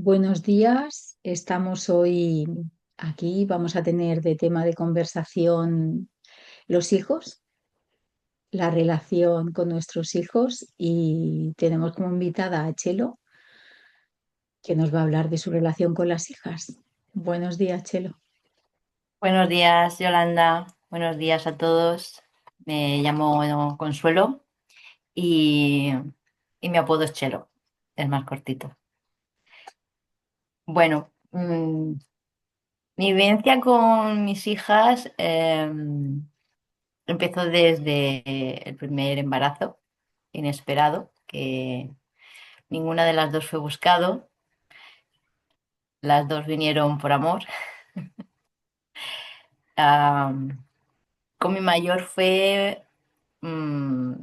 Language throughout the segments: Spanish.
Buenos días, estamos hoy aquí, vamos a tener de tema de conversación los hijos, la relación con nuestros hijos y tenemos como invitada a Chelo, que nos va a hablar de su relación con las hijas. Buenos días, Chelo. Buenos días, Yolanda. Buenos días a todos. Me llamo Consuelo y, y mi apodo es Chelo, es más cortito. Bueno, mi vivencia con mis hijas empezó desde el primer embarazo inesperado, que ninguna de las dos fue buscado, las dos vinieron por amor. Am, con mi mayor fue mm,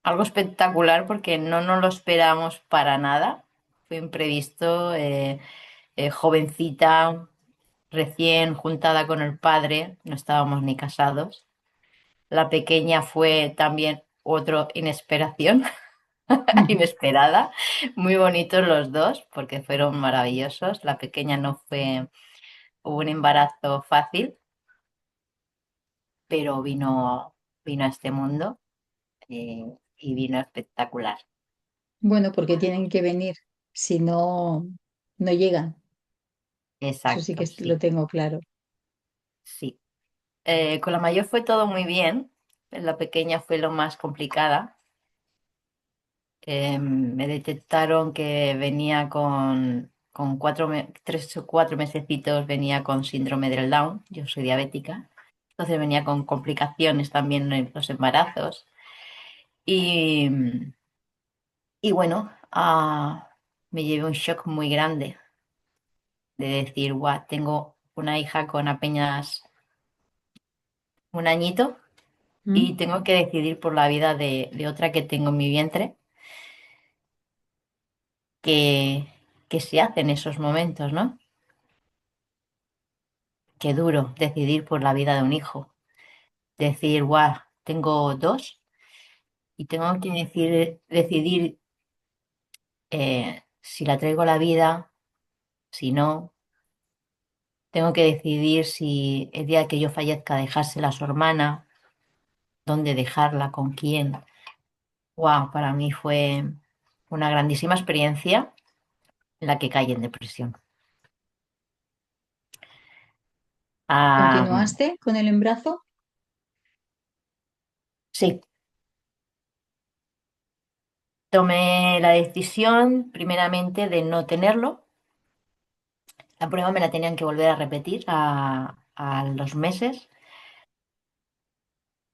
algo espectacular porque no nos lo esperábamos para nada. Fue imprevisto, jovencita, recién juntada con el padre, no estábamos ni casados. La pequeña fue también otro inesperación, inesperada. Muy bonitos los dos porque fueron maravillosos. La pequeña no fue un embarazo fácil, pero vino a este mundo y vino espectacular. Bueno, porque tienen que venir, si no, no llegan. Eso sí que Exacto, lo sí, tengo claro. sí. Con la mayor fue todo muy bien, la pequeña fue lo más complicada. Me detectaron que venía con 3 o 4 mesecitos, venía con síndrome del Down, yo soy diabética, entonces venía con complicaciones también en los embarazos. Y, y bueno, me llevé un shock muy grande de decir, guau, tengo una hija con apenas un añito y ¿Mm? tengo que decidir por la vida de otra que tengo en mi vientre. Que se hace en esos momentos, ¿no? Qué duro decidir por la vida de un hijo. Decir, guau, tengo dos y tengo que decidir si la traigo a la vida, si no. Tengo que decidir si el día que yo fallezca dejársela a su hermana, dónde dejarla, con quién. Guau, para mí fue una grandísima experiencia en la que caí en depresión. Ah, ¿Continuaste con el embarazo? sí, tomé la decisión primeramente de no tenerlo. La prueba me la tenían que volver a repetir a los meses.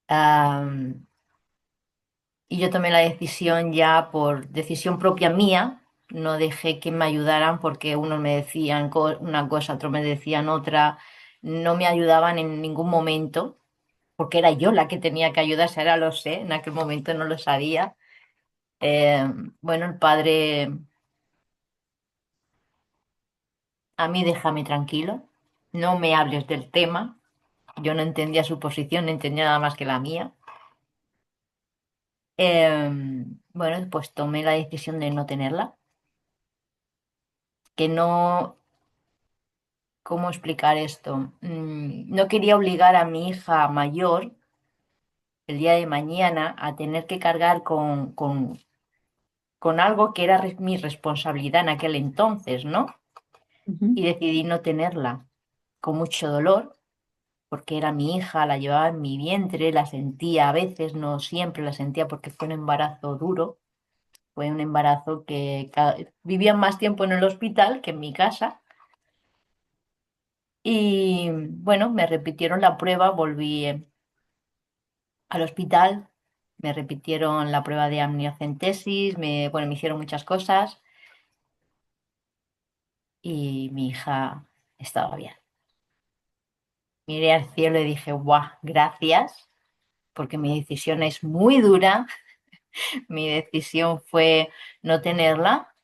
am, y yo tomé la decisión ya por decisión propia mía. No dejé que me ayudaran porque unos me decían una cosa, otros me decían otra. No me ayudaban en ningún momento porque era yo la que tenía que ayudarse. Ahora lo sé, en aquel momento no lo sabía. Bueno, el padre, a mí déjame tranquilo, no me hables del tema. Yo no entendía su posición, no entendía nada más que la mía. Bueno, pues tomé la decisión de no tenerla, que no, ¿cómo explicar esto? No quería obligar a mi hija mayor el día de mañana a tener que cargar con algo que era mi responsabilidad en aquel entonces, ¿no? Ujú. Y decidí no tenerla con mucho dolor, porque era mi hija, la llevaba en mi vientre, la sentía a veces, no siempre la sentía porque fue un embarazo duro. Fue un embarazo que vivía más tiempo en el hospital que en mi casa. Y bueno, me repitieron la prueba, volví al hospital, me repitieron la prueba de amniocentesis, bueno, me hicieron muchas cosas y mi hija estaba bien. Miré al cielo y dije, guau, gracias, porque mi decisión es muy dura. Mi decisión fue no tenerla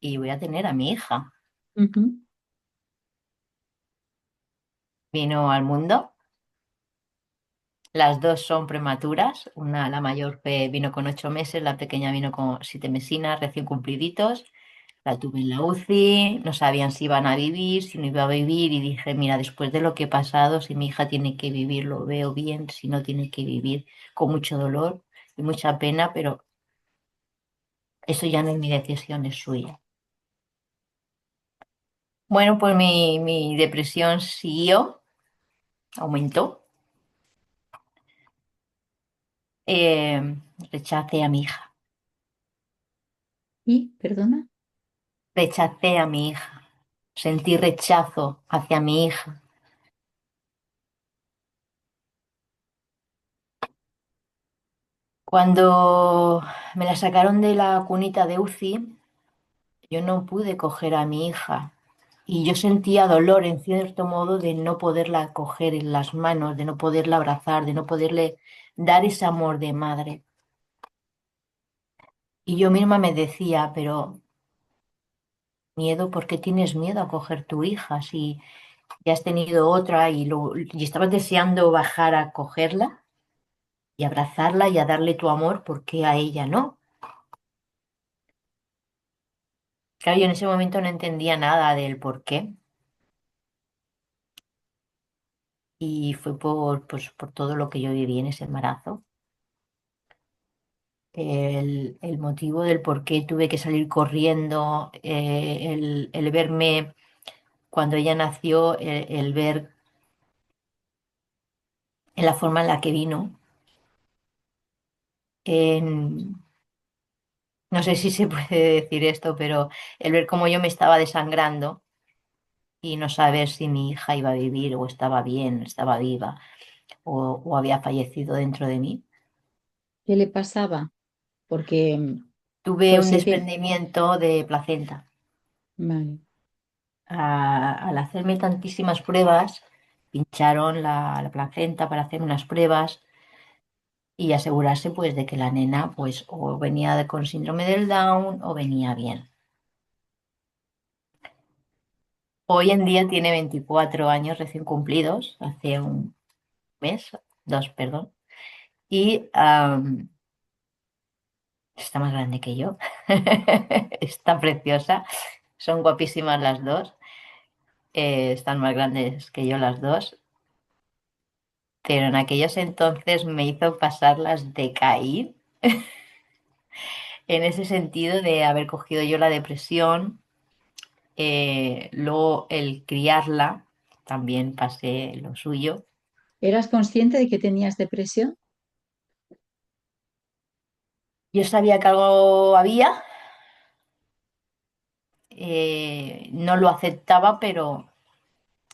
y voy a tener a mi hija. Ujú. Vino al mundo. Las dos son prematuras. La mayor vino con 8 meses, la pequeña vino con 7 mesinas recién cumpliditos. La tuve en la UCI, no sabían si iban a vivir, si no iba a vivir, y dije, mira, después de lo que he pasado, si mi hija tiene que vivir, lo veo bien, si no tiene que vivir, con mucho dolor y mucha pena, pero eso ya no es mi decisión, es suya. Bueno, pues mi depresión siguió, aumentó. Eh, Rechacé a mi hija, Y, perdona, rechacé a mi hija, sentí rechazo hacia mi hija. Cuando me la sacaron de la cunita de UCI, yo no pude coger a mi hija y yo sentía dolor en cierto modo de no poderla coger en las manos, de no poderla abrazar, de no poderle dar ese amor de madre. Y yo misma me decía, pero miedo, ¿por qué tienes miedo a coger tu hija si ya has tenido otra y estabas deseando bajar a cogerla y abrazarla y a darle tu amor? ¿Por qué a ella no? Claro, yo en ese momento no entendía nada del por qué. Y fue por todo lo que yo viví en ese embarazo. El motivo del por qué tuve que salir corriendo, el verme cuando ella nació, el ver en la forma en la que vino, en- no sé si se puede decir esto, pero el ver cómo yo me estaba desangrando y no saber si mi hija iba a vivir o estaba bien, estaba viva o había fallecido dentro de mí. ¿qué le pasaba? Porque Tuve por un si te... desprendimiento de placenta. Vale. Al hacerme tantísimas pruebas, pincharon la placenta para hacer unas pruebas y asegurarse pues de que la nena pues o venía con síndrome del Down o venía bien. Hoy en día tiene 24 años recién cumplidos, hace un mes, dos, perdón, y está más grande que yo. Está preciosa, son guapísimas las dos, están más grandes que yo las dos, pero en aquellos entonces me hizo pasarlas de caír en ese sentido de haber cogido yo la depresión, luego el criarla, también pasé lo suyo. ¿Eras consciente de que tenías depresión? Yo sabía que algo había, no lo aceptaba, pero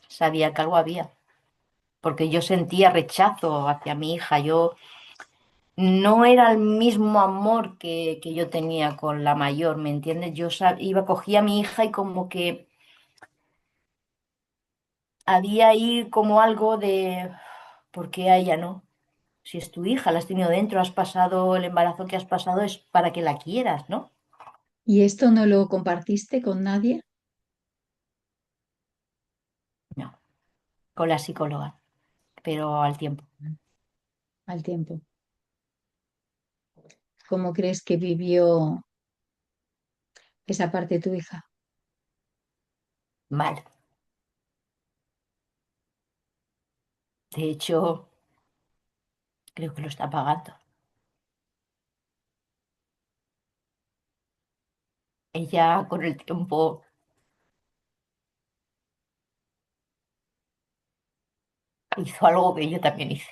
sabía que algo había, porque yo sentía rechazo hacia mi hija. Yo no era el mismo amor que yo tenía con la mayor, ¿me entiendes? Iba, cogía a mi hija y como que había ahí como algo de, ¿por qué a ella no? Si es tu hija, la has tenido dentro, has pasado el embarazo que has pasado, es para que la quieras, ¿no? ¿Y esto no lo compartiste con nadie No, con la psicóloga, pero al tiempo. al tiempo? ¿Cómo crees que vivió esa parte tu hija? Mal. De hecho, creo que lo está pagando. Ella con el tiempo hizo algo que yo también hice.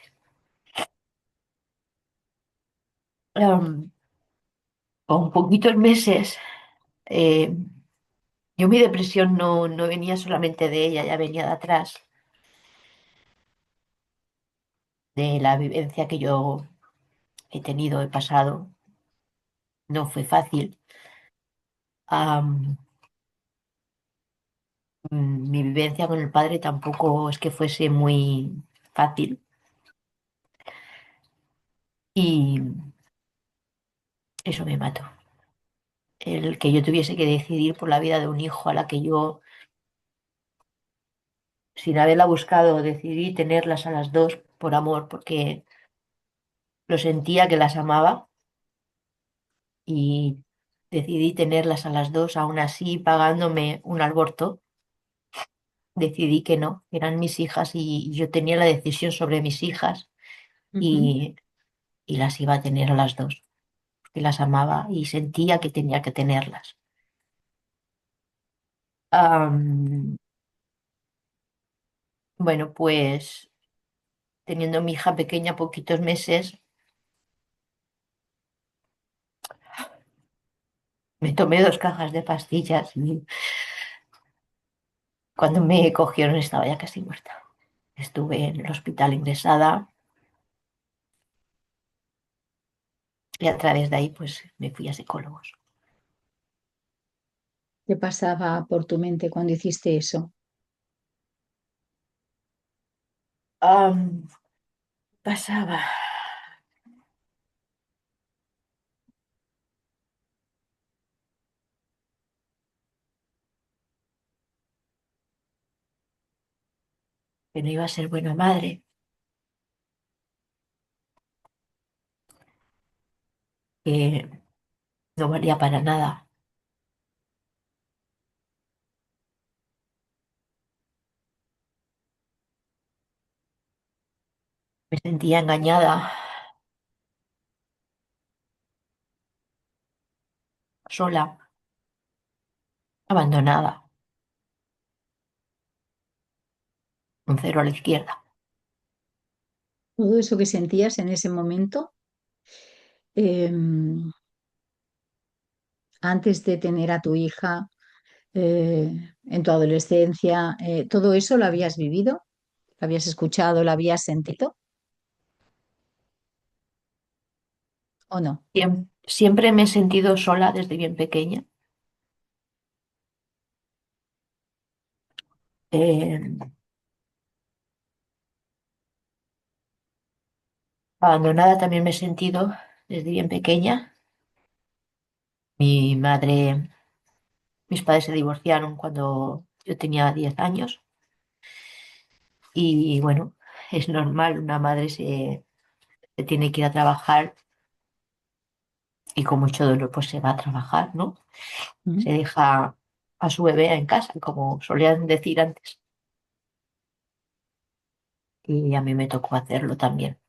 Em, con poquitos meses, eh, yo mi depresión no venía solamente de ella, ya venía de atrás, de la vivencia que yo he tenido, he pasado. No fue fácil. Am, Mi vivencia con el padre tampoco es que fuese muy fácil y eso me mató. El que yo tuviese que decidir por la vida de un hijo a la que yo, sin haberla buscado, decidí tenerlas a las dos por amor, porque lo sentía que las amaba y decidí tenerlas a las dos, aún así pagándome un aborto. Decidí que no, que eran mis hijas y yo tenía la decisión sobre mis hijas Ujú. y, y las iba a tener a las dos, porque las amaba y sentía que tenía que tenerlas. Am, bueno, pues teniendo mi hija pequeña poquitos meses, me tomé 2 cajas de pastillas y cuando me cogieron estaba ya casi muerta. Estuve en el hospital ingresada y a través de ahí pues me fui a psicólogos. ¿Qué pasaba por tu mente cuando hiciste eso? Pasaba que no iba a ser buena madre, que no valía para nada. Me sentía engañada, sola, abandonada, un cero a la izquierda. Todo eso que sentías en ese momento, em, antes de tener a tu hija, en tu adolescencia, ¿todo eso lo habías vivido? ¿Lo habías escuchado? ¿Lo habías sentido? ¿O no? Siempre me he sentido sola desde bien pequeña. Eh, Abandonada también me he sentido desde bien pequeña. Mi madre, mis padres se divorciaron cuando yo tenía 10 años y bueno, es normal, una madre se tiene que ir a trabajar y con mucho dolor pues se va a trabajar, ¿no? Ujú. Se deja a su bebé en casa, como solían decir antes, y a mí me tocó hacerlo también.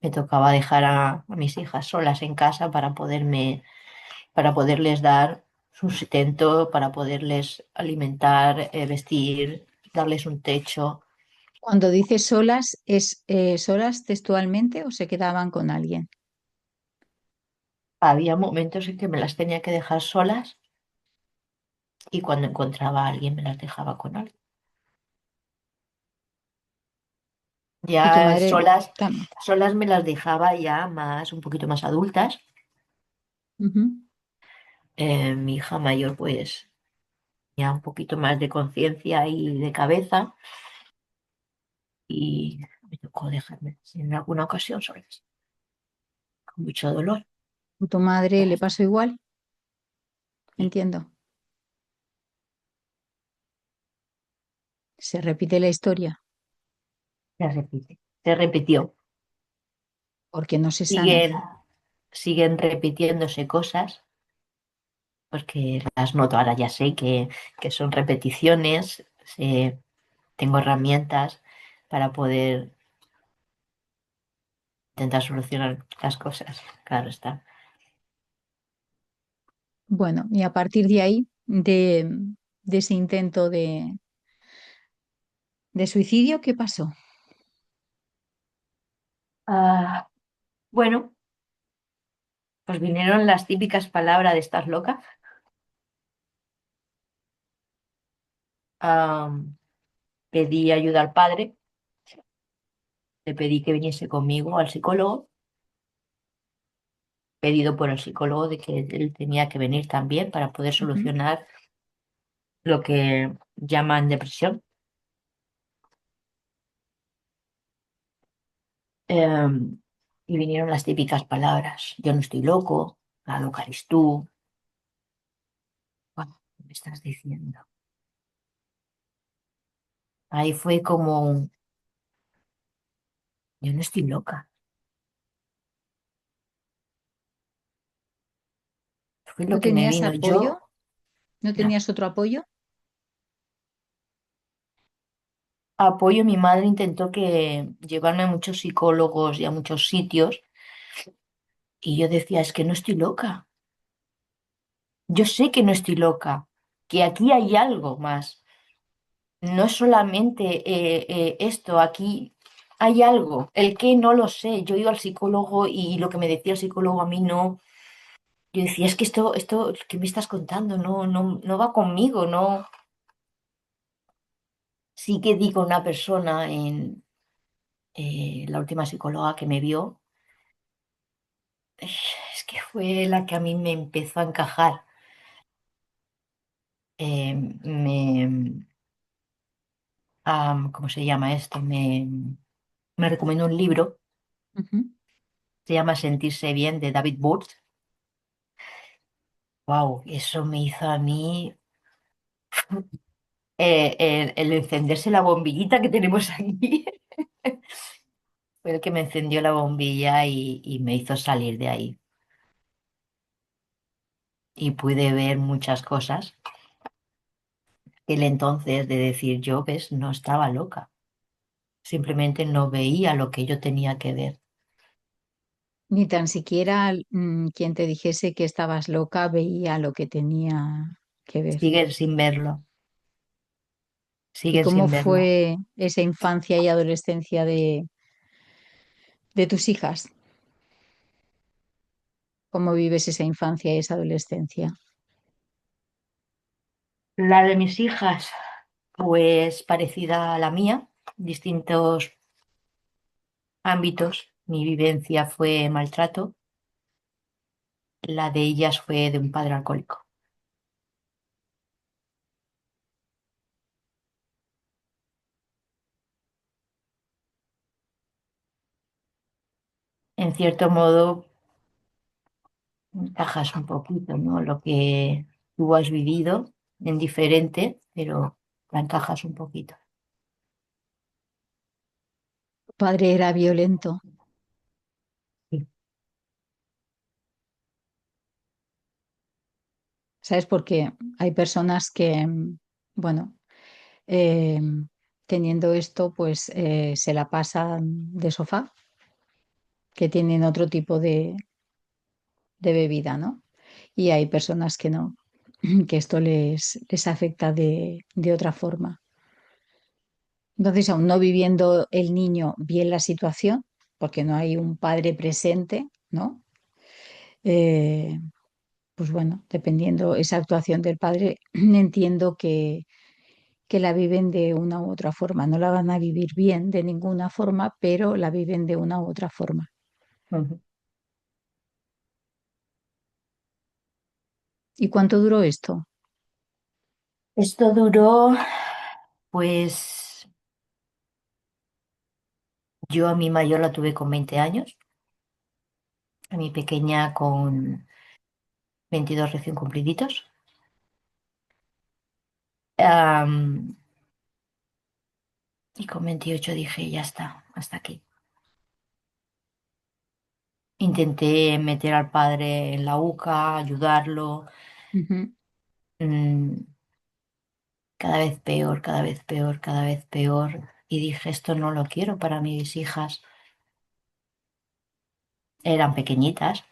Me tocaba dejar a mis hijas solas en casa para poderles dar sustento, para poderles alimentar, vestir, darles un techo. Cuando dices solas, ¿es solas textualmente o se quedaban con alguien? Había momentos en que me las tenía que dejar solas y cuando encontraba a alguien me las dejaba con alguien. Y tu Ya madre solas, también. solas me las dejaba ya más, un poquito más adultas. Mi hija mayor pues ya un poquito más de conciencia y de cabeza y me tocó dejarme en alguna ocasión solas, con mucho dolor. ¿A tu madre le pasó igual? Y Entiendo. Se repite la historia se repitió. porque no se sana. Siguen, siguen repitiéndose cosas, porque las noto ahora, ya sé que son repeticiones, tengo herramientas para poder intentar solucionar las cosas, claro está. Bueno, y a partir de ahí, de ese intento de suicidio, ¿qué pasó? Ah, bueno, pues vinieron las típicas palabras de "estás loca". Ah, pedí ayuda al padre, le pedí que viniese conmigo al psicólogo, pedido por el psicólogo de que él tenía que venir también para poder Ujú. solucionar lo que llaman depresión. Y vinieron las típicas palabras, yo no estoy loco, la loca eres tú. Bueno, ¿qué me estás diciendo? Ahí fue como, yo no estoy loca. fue ¿No lo que me tenías vino. apoyo? ¿No No, tenías otro apoyo? apoyo, mi madre intentó que llevarme a muchos psicólogos y a muchos sitios y yo decía, es que no estoy loca. Yo sé que no estoy loca, que aquí hay algo más. No es solamente esto, aquí hay algo. El qué no lo sé. Yo iba al psicólogo y lo que me decía el psicólogo a mí no. Yo decía, es que esto que me estás contando no va conmigo, no. Sí que di con una persona en la última psicóloga que me vio, es que fue la que a mí me empezó a encajar. Me, ¿cómo se llama esto? Me recomendó un libro, Ujú. se llama Sentirse bien de David Burch. Wow, eso me hizo a mí el encenderse la bombillita que tenemos aquí. Fue el que me encendió la bombilla y me hizo salir de ahí. Y pude ver muchas cosas. El entonces de decir yo, ves, no estaba loca. Simplemente no veía lo que yo tenía que ver. Ni tan siquiera quien te dijese que estabas loca veía lo que tenía que ver. Siguen sin verlo, ¿Y siguen cómo sin verlo. fue esa infancia y adolescencia de tus hijas? ¿Cómo vives esa infancia y esa adolescencia? La de mis hijas, pues parecida a la mía, distintos ámbitos. Mi vivencia fue maltrato, la de ellas fue de un padre alcohólico. En cierto modo, encajas un poquito, ¿no? Lo que tú has vivido en diferente, pero la encajas un poquito. ¿Tu padre era violento? Sí. ¿Sabes? Porque hay personas que, bueno, eh, teniendo esto, pues se la pasan de sofá, que tienen otro tipo de bebida, ¿no? Y hay personas que no, que esto les afecta de otra forma. Entonces, aún no viviendo el niño bien la situación, porque no hay un padre presente, ¿no? Eh, pues bueno, dependiendo esa actuación del padre, entiendo que la viven de una u otra forma. No la van a vivir bien de ninguna forma, pero la viven de una u otra forma. Ujú. ¿Y cuánto duró esto? Esto duró, pues yo a mi mayor la tuve con 20 años, a mi pequeña con 22 recién cumpliditos. Am, y con 28 dije, ya está, hasta aquí. Intenté meter al padre en la UCA, ayudarlo, Ujú. mm, cada vez peor, cada vez peor, cada vez peor. Y dije, esto no lo quiero para mis hijas. Eran pequeñitas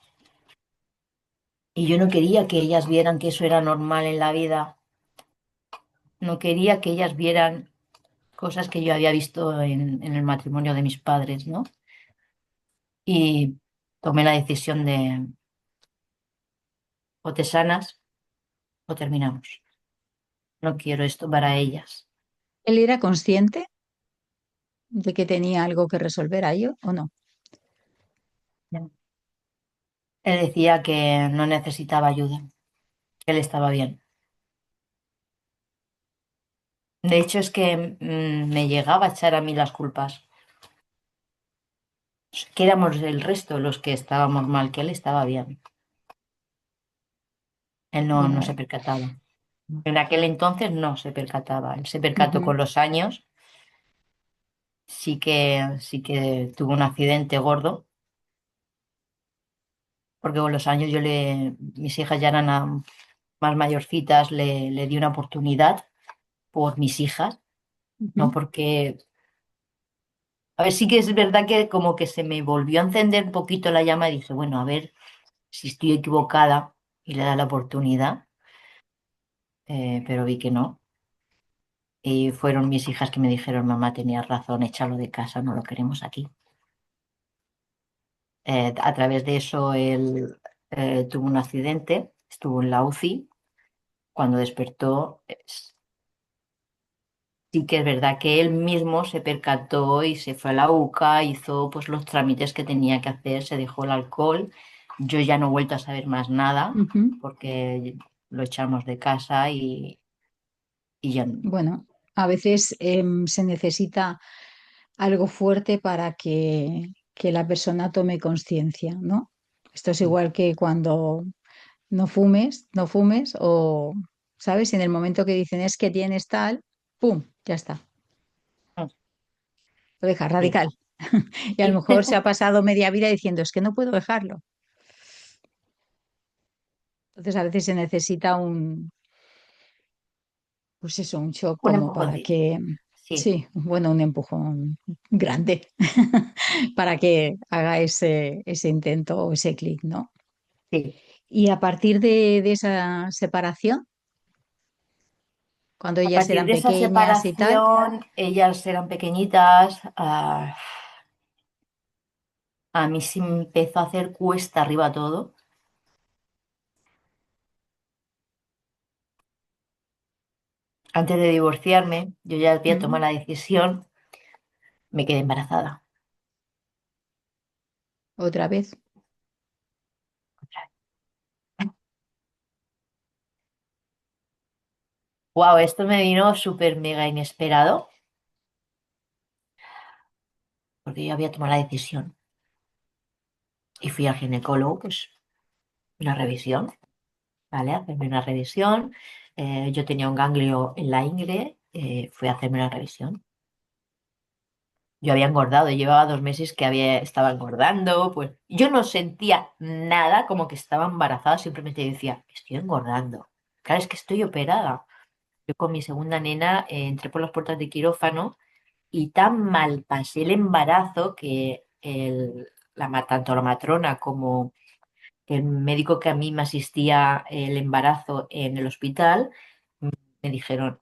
y yo no quería que ellas vieran que eso era normal en la vida. No quería que ellas vieran cosas que yo había visto en el matrimonio de mis padres, ¿no? Y tomé la decisión de o te sanas o terminamos. No quiero esto para ellas. ¿Él era consciente de que tenía algo que resolver ahí o no? Ya. Él decía que no necesitaba ayuda, que él estaba bien. De hecho, es que me llegaba a echar a mí las culpas, que éramos el resto los que estábamos mal, que él estaba bien. Él no Bueno, se percataba. En aquel entonces no se percataba. Él se percató ujú. con los años. Sí que tuvo un accidente gordo, porque con los años mis hijas ya eran más mayorcitas, le di una oportunidad por mis hijas, no Ujú. porque, a ver, sí que es verdad que como que se me volvió a encender un poquito la llama y dije, bueno, a ver si estoy equivocada y le da la oportunidad, pero vi que no. Y fueron mis hijas que me dijeron, mamá, tenías razón, échalo de casa, no lo queremos aquí. A través de eso él tuvo un accidente, estuvo en la UCI. Cuando despertó, sí que es verdad que él mismo se percató y se fue a la UCA, hizo pues los trámites que tenía que hacer, se dejó el alcohol. Yo ya no he vuelto a saber más nada Ujú. porque lo echamos de casa y ya Bueno, a veces se necesita algo fuerte para que la persona tome conciencia, ¿no? Esto es igual que cuando no fumes o, ¿sabes? En el momento que dicen es que tienes tal, ¡pum! Ya está, lo deja sí, radical. Y a lo sí. mejor se ha pasado media vida diciendo es que no puedo dejarlo. Entonces a veces se necesita pues eso, un shock Un como para empujoncito. que, Sí, sí, bueno, un empujón grande para que haga ese intento o ese clic, ¿no? sí. Y a partir de esa separación, cuando A ellas partir eran de esa pequeñas y tal, separación, ellas eran pequeñitas. A mí sí me empezó a hacer cuesta arriba todo. Antes de divorciarme, yo ya había tomado mm, la decisión, me quedé embarazada. otra vez, Wow, esto me vino súper mega inesperado, porque yo había tomado la decisión y fui al ginecólogo, pues, una revisión, ¿vale? Hacerme una revisión. Yo tenía un ganglio en la ingle, fui a hacerme una revisión. Yo había engordado, llevaba 2 meses que estaba engordando, pues yo no sentía nada como que estaba embarazada, simplemente decía, estoy engordando. Claro, es que estoy operada. Yo con mi segunda nena entré por las puertas de quirófano y tan mal pasé el embarazo que tanto la matrona como el médico que a mí me asistía el embarazo en el hospital me dijeron,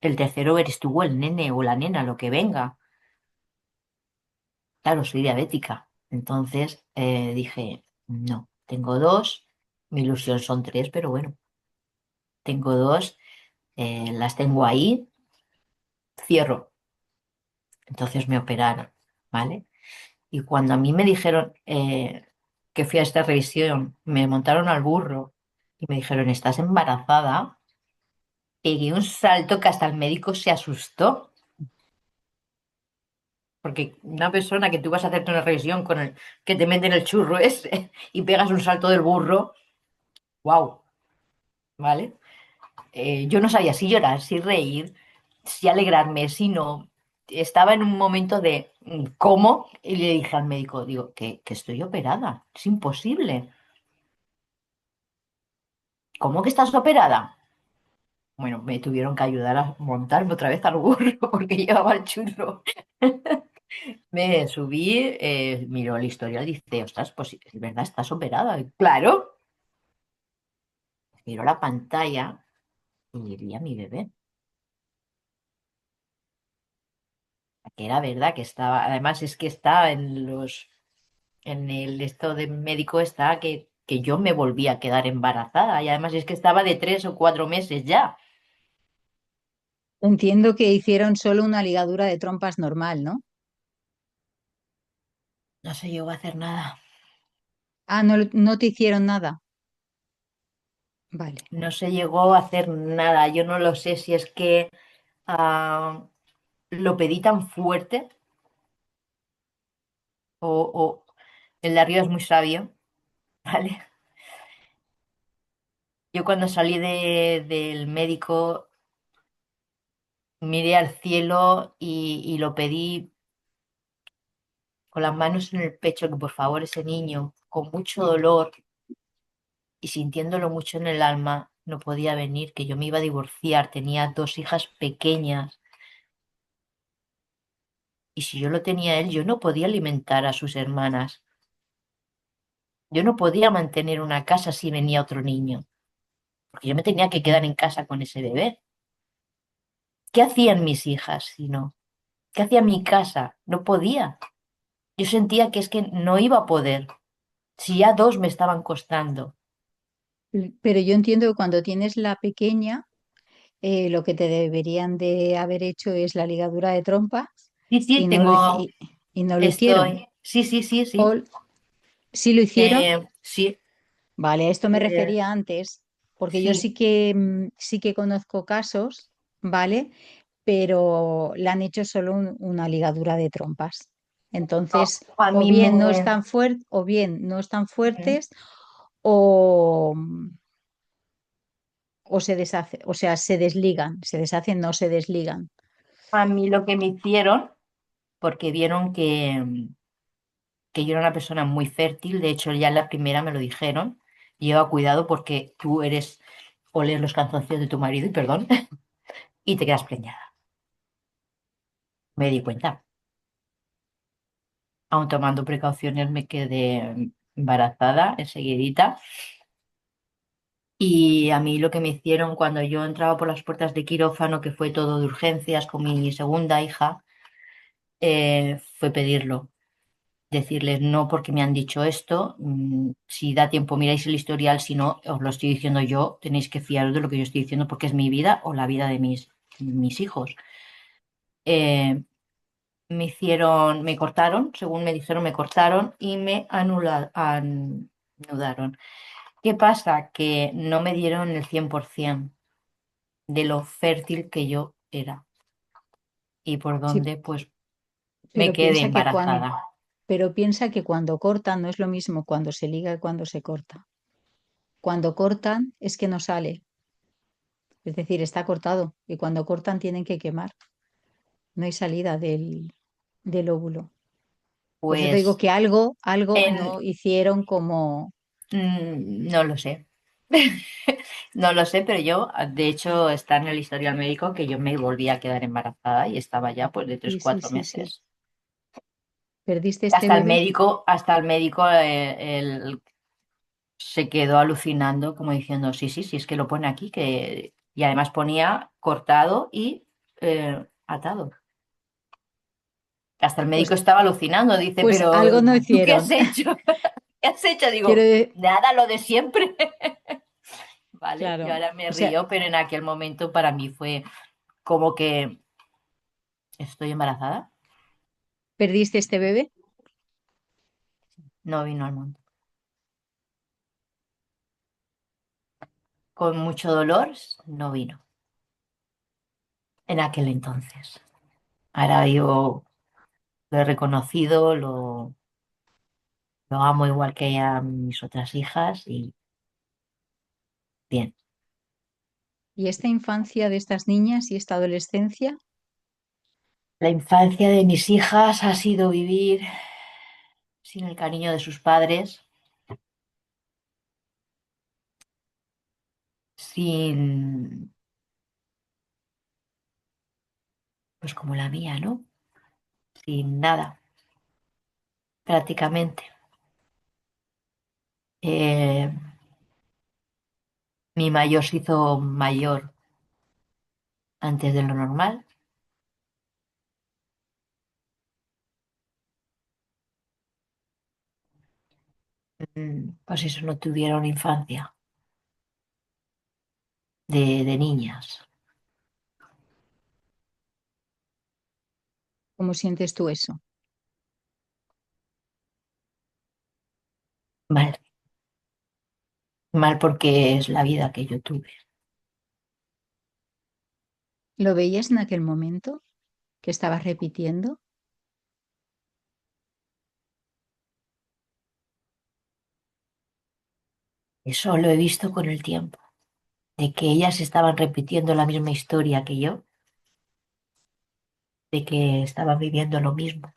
el tercero eres tú o el nene o la nena, lo que venga. Claro, soy diabética. Entonces dije, no, tengo dos, mi ilusión son tres, pero bueno, tengo dos, las tengo ahí, cierro. Entonces me operaron, ¿vale? Y cuando a mí me dijeron que fui a esta revisión, me montaron al burro y me dijeron, ¿estás embarazada? Pegué un salto que hasta el médico se asustó, porque una persona que tú vas a hacerte una revisión con el que te meten el churro ese y pegas un salto del burro, wow, ¿vale? Yo no sabía si llorar, si reír, si alegrarme, si no. Estaba en un momento de ¿cómo? Y le dije al médico, digo, que estoy operada, es imposible. ¿Cómo que estás operada? Bueno, me tuvieron que ayudar a montarme otra vez al burro porque llevaba el churro. Me subí, miró el historial y dice, ostras, pues es verdad, estás operada. Y, claro, miró la pantalla y vi a mi bebé. Que era verdad que estaba, además es que está en el esto de médico está que yo me volví a quedar embarazada y además es que estaba de 3 o 4 meses ya. entiendo que hicieron solo una ligadura de trompas normal, ¿no? No se llegó a hacer nada. Ah, no, no te hicieron nada. Vale. No se llegó a hacer nada. Yo no lo sé si es que ah, lo pedí tan fuerte o el de arriba es muy sabio, ¿vale? Yo cuando salí del médico miré al cielo y lo pedí con las manos en el pecho, que por favor ese niño, con mucho dolor y sintiéndolo mucho en el alma, no podía venir, que yo me iba a divorciar, tenía dos hijas pequeñas y si yo lo tenía él, yo no podía alimentar a sus hermanas, yo no podía mantener una casa si venía otro niño, porque yo me tenía que quedar en casa con ese bebé. ¿Qué hacían mis hijas si no? ¿Qué hacía mi casa? No podía. Yo sentía que es que no iba a poder, si ya dos me estaban costando. Pero yo entiendo que cuando tienes la pequeña, lo que te deberían de haber hecho es la ligadura de trompas Sí, sí, y tengo, y no lo hicieron. estoy, sí, sí, sí, ¿O sí. sí lo hicieron? Sí, Vale, a esto me eh, refería antes, porque yo sí. sí que conozco casos, ¿vale? Pero le han hecho solo una ligadura de trompas. Entonces, A mí me... o bien no están Ujú. fuertes, o, o se deshace, o sea, se desligan, se deshacen, no se desligan. A mí lo que me hicieron, porque vieron que yo era una persona muy fértil, de hecho ya en la primera me lo dijeron, lleva cuidado porque tú eres oler los canzoncillos de tu marido, y perdón, y te quedas preñada. Me di cuenta. Aun tomando precauciones me quedé embarazada enseguidita. Y a mí lo que me hicieron cuando yo entraba por las puertas de quirófano, que fue todo de urgencias con mi segunda hija, fue pedirlo. Decirles no porque me han dicho esto, si da tiempo miráis el historial, si no, os lo estoy diciendo yo, tenéis que fiaros de lo que yo estoy diciendo porque es mi vida o la vida de mis hijos. Eh, me cortaron, según me dijeron, me cortaron y me anudaron. ¿Qué pasa? Que no me dieron el 100% de lo fértil que yo era y por Sí, donde pues me pero quedé embarazada. piensa que cuando cortan no es lo mismo cuando se liga que cuando se corta. Cuando cortan es que no sale, es decir, está cortado y cuando cortan tienen que quemar, no hay salida del óvulo. Por eso te digo Pues que algo en, no hicieron como, no lo sé. No lo sé, pero yo, de hecho, está en el historial médico que yo me volví a quedar embarazada y estaba ya pues de tres, sí, sí, cuatro sí, sí, meses. perdiste este bebé, Hasta el médico él se quedó alucinando como diciendo, sí, sí, sí, es que lo pone aquí, que... y además ponía cortado y atado. Hasta el médico pues, estaba alucinando, dice, pues pero algo no ¿tú qué hicieron. has hecho? ¿Qué has hecho? Quiero Digo, de- nada, lo de siempre. Vale, yo claro, ahora me o sea, río, pero en aquel momento para mí fue como que estoy embarazada. perdiste este bebé. No vino al mundo. Con mucho dolor, no vino. En aquel entonces. Ahora yo lo he reconocido, lo amo igual que a mis otras hijas y bien. Y esta infancia de estas niñas y esta adolescencia, La infancia de mis hijas ha sido vivir sin el cariño de sus padres, sin, pues como la mía, ¿no? Sin nada, prácticamente. Eh, mi mayor se hizo mayor antes de lo normal. Pues eso, no tuvieron infancia de niñas. ¿cómo sientes tú eso? Mal, mal porque es la vida que yo tuve. ¿Lo veías en aquel momento que estabas repitiendo? Eso lo he visto con el tiempo, de que ellas estaban repitiendo la misma historia que yo, de que estaban viviendo lo mismo.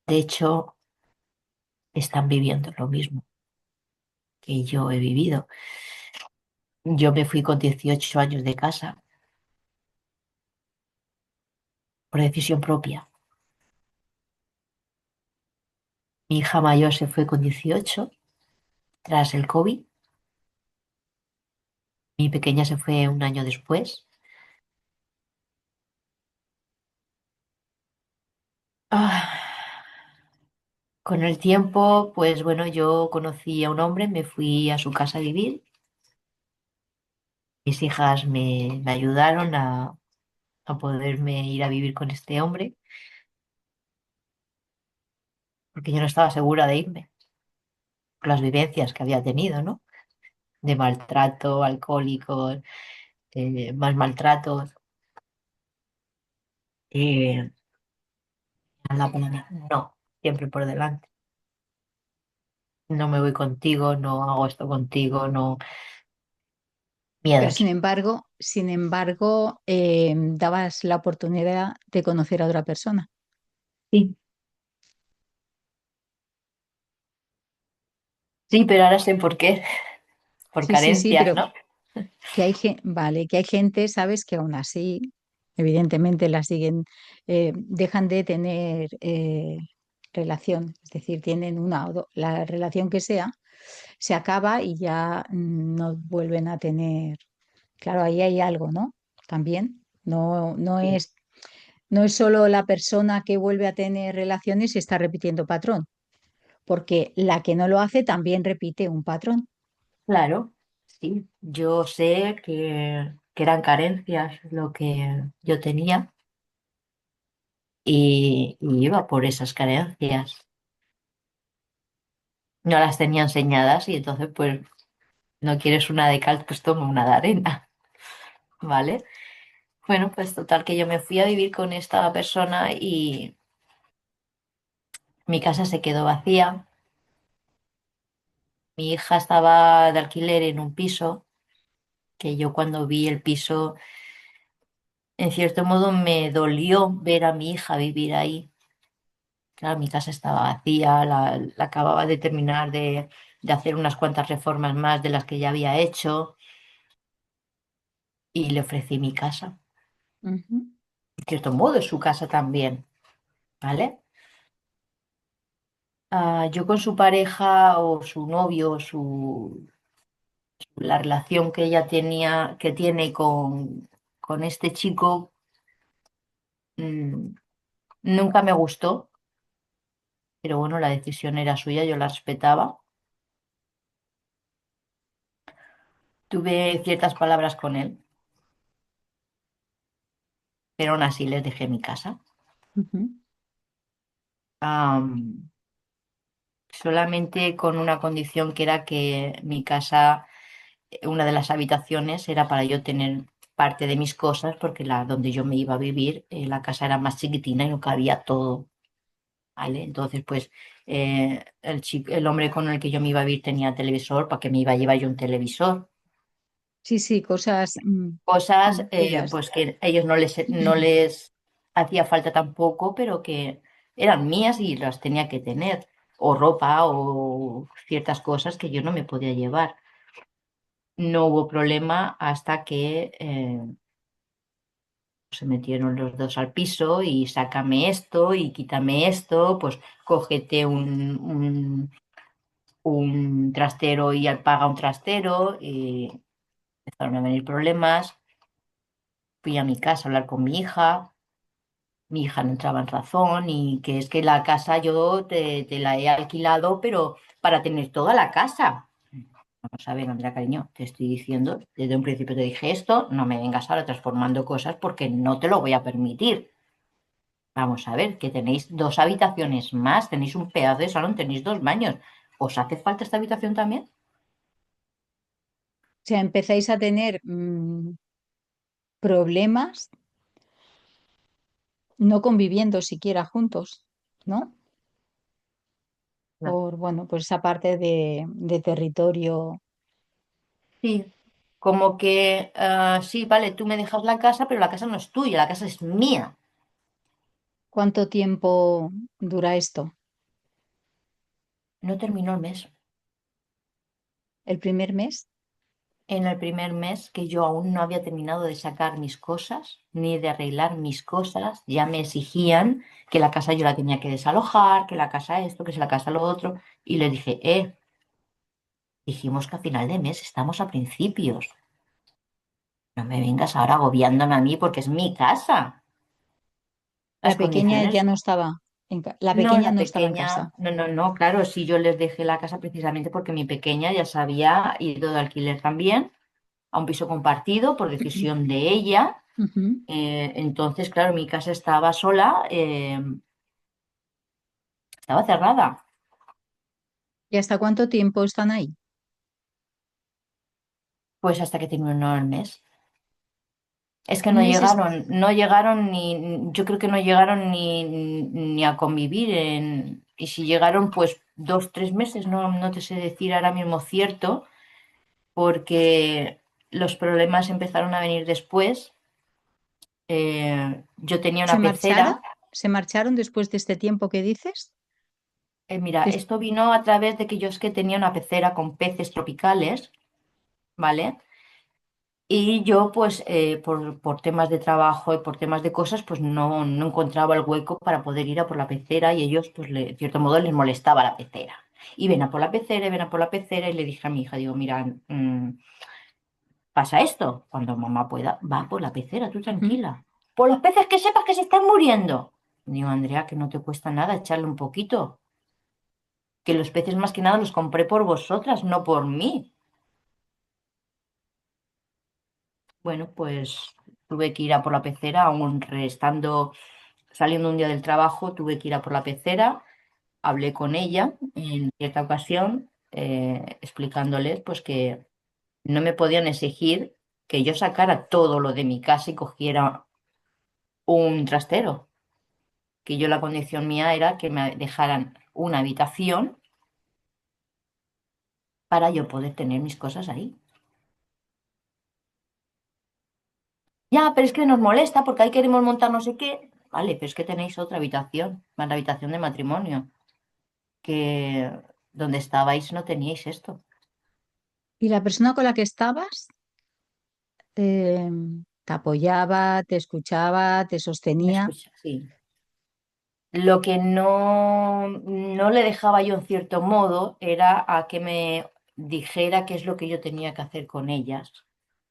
De hecho, están viviendo lo mismo que yo he vivido. Yo me fui con 18 años de casa por decisión propia. Mi hija mayor se fue con 18 tras el COVID. Mi pequeña se fue un año después. Ah, con el tiempo, pues bueno, yo conocí a un hombre, me fui a su casa a vivir. Mis hijas me ayudaron a poderme ir a vivir con este hombre, porque yo no estaba segura de irme, por las vivencias que había tenido, ¿no? De maltrato, alcohólicos, más maltratos. Eh, no, siempre por delante. No me voy contigo, no hago esto contigo, no. Pero Miedos. sin embargo, dabas la oportunidad de conocer a otra persona. Sí, sí, pero ahora sé por qué, por Sí, sí, sí, carencias, pero ¿no? vale, que hay gente, sabes, que aún así, evidentemente, la siguen, dejan de tener relación, es decir, tienen una o la relación que sea, se acaba y ya no vuelven a tener. Claro, ahí hay algo, ¿no? También. Sí. No es solo la persona que vuelve a tener relaciones y está repitiendo patrón, porque la que no lo hace también repite un patrón. Claro, sí. Yo sé que eran carencias lo que yo tenía y iba por esas carencias. No las tenía enseñadas y entonces pues no quieres una de cal, pues toma una de arena, ¿vale? Bueno, pues total que yo me fui a vivir con esta persona y mi casa se quedó vacía. Mi hija estaba de alquiler en un piso, que yo cuando vi el piso, en cierto modo me dolió ver a mi hija vivir ahí. Claro, mi casa estaba vacía, la acababa de terminar de hacer unas cuantas reformas más de las que ya había hecho y le ofrecí mi casa. Ujú. En cierto modo, es su casa también, ¿vale? Yo con su pareja o su novio, la relación que ella tenía, que tiene con este chico, mm, nunca me gustó, pero bueno, la decisión era suya, yo la respetaba. Tuve ciertas palabras con él, pero aún así les dejé mi casa. Ujú. Am, Solamente con una condición que era que mi casa, una de las habitaciones era para yo tener parte de mis cosas, porque la donde yo me iba a vivir, la casa era más chiquitina y no cabía todo, ¿vale? Entonces, pues el hombre con el que yo me iba a vivir tenía televisor, ¿para qué me iba a llevar yo un televisor? Sí, sí, cosas Cosas tuyas. pues que a ellos no les hacía falta tampoco, pero que eran mías y las tenía que tener. O ropa o ciertas cosas que yo no me podía llevar. No hubo problema hasta que se metieron los dos al piso y sácame esto y quítame esto, pues cógete un trastero y paga un trastero y empezaron a venir problemas. Fui a mi casa a hablar con mi hija no entraba en razón y que es que la casa yo te la he alquilado, pero para tener toda la casa. Vamos a ver, Andrea, cariño, te estoy diciendo, desde un principio te dije esto, no me vengas ahora transformando cosas porque no te lo voy a permitir. Vamos a ver, que tenéis dos habitaciones más, tenéis un pedazo de salón, tenéis dos baños. ¿Os hace falta esta habitación también? O sea, empezáis a tener problemas no conviviendo siquiera juntos, ¿no? No. Por, bueno, por esa parte de territorio. Sí, como que, sí, vale, tú me dejas la casa, pero la casa no es tuya, la casa es mía. ¿Cuánto tiempo dura esto? No terminó el mes. ¿El primer mes? En el primer mes que yo aún no había terminado de sacar mis cosas, ni de arreglar mis cosas, ya me exigían que la casa yo la tenía que desalojar, que la casa esto, que si la casa lo otro. Y le dije, dijimos que a final de mes estamos a principios. No me vengas ahora agobiándome a mí porque es mi casa. La Las pequeña ya condiciones. no estaba la No, pequeña la no estaba en casa. pequeña, no, claro, si yo les dejé la casa precisamente porque mi pequeña ya se había ido de alquiler también a un piso compartido por decisión de ella. Ujú. Entonces, claro, mi casa estaba sola, estaba cerrada. ¿Y hasta cuánto tiempo están ahí? Pues hasta que terminó el mes. Es que Un mes es no llegaron ni, yo creo que no llegaron ni a convivir y si llegaron, pues 2, 3 meses, no te sé decir ahora mismo cierto, porque los problemas empezaron a venir después. Yo tenía ¿Se una marcharon? pecera. ¿Se marcharon después de este tiempo que dices? Mira, Des- esto vino a través de que yo es que tenía una pecera con peces tropicales, ¿vale? Y yo, pues, por temas de trabajo y por temas de cosas, pues no encontraba el hueco para poder ir a por la pecera y ellos, pues, de cierto modo, les molestaba la pecera. Y ven a por la pecera, y ven a por la pecera y le dije a mi hija, digo, mira, pasa esto. Cuando mamá pueda, va por la pecera, tú Ujú. tranquila. Por los peces que sepas que se están muriendo. Digo, Andrea, que no te cuesta nada echarle un poquito. Que los peces más que nada los compré por vosotras, no por mí. Bueno, pues tuve que ir a por la pecera, aún restando, saliendo un día del trabajo, tuve que ir a por la pecera, hablé con ella en cierta ocasión, explicándoles pues que no me podían exigir que yo sacara todo lo de mi casa y cogiera un trastero, que yo la condición mía era que me dejaran una habitación para yo poder tener mis cosas ahí. Ya, pero es que nos molesta porque ahí queremos montar no sé qué. Vale, pero es que tenéis otra habitación, más la habitación de matrimonio, que donde estabais no teníais esto. ¿Y la persona con la que estabas eh, te apoyaba, te escuchaba, te ¿Me sostenía? escuchas? Sí. Lo que no le dejaba yo en cierto modo era a que me dijera qué es lo que yo tenía que hacer con ellas,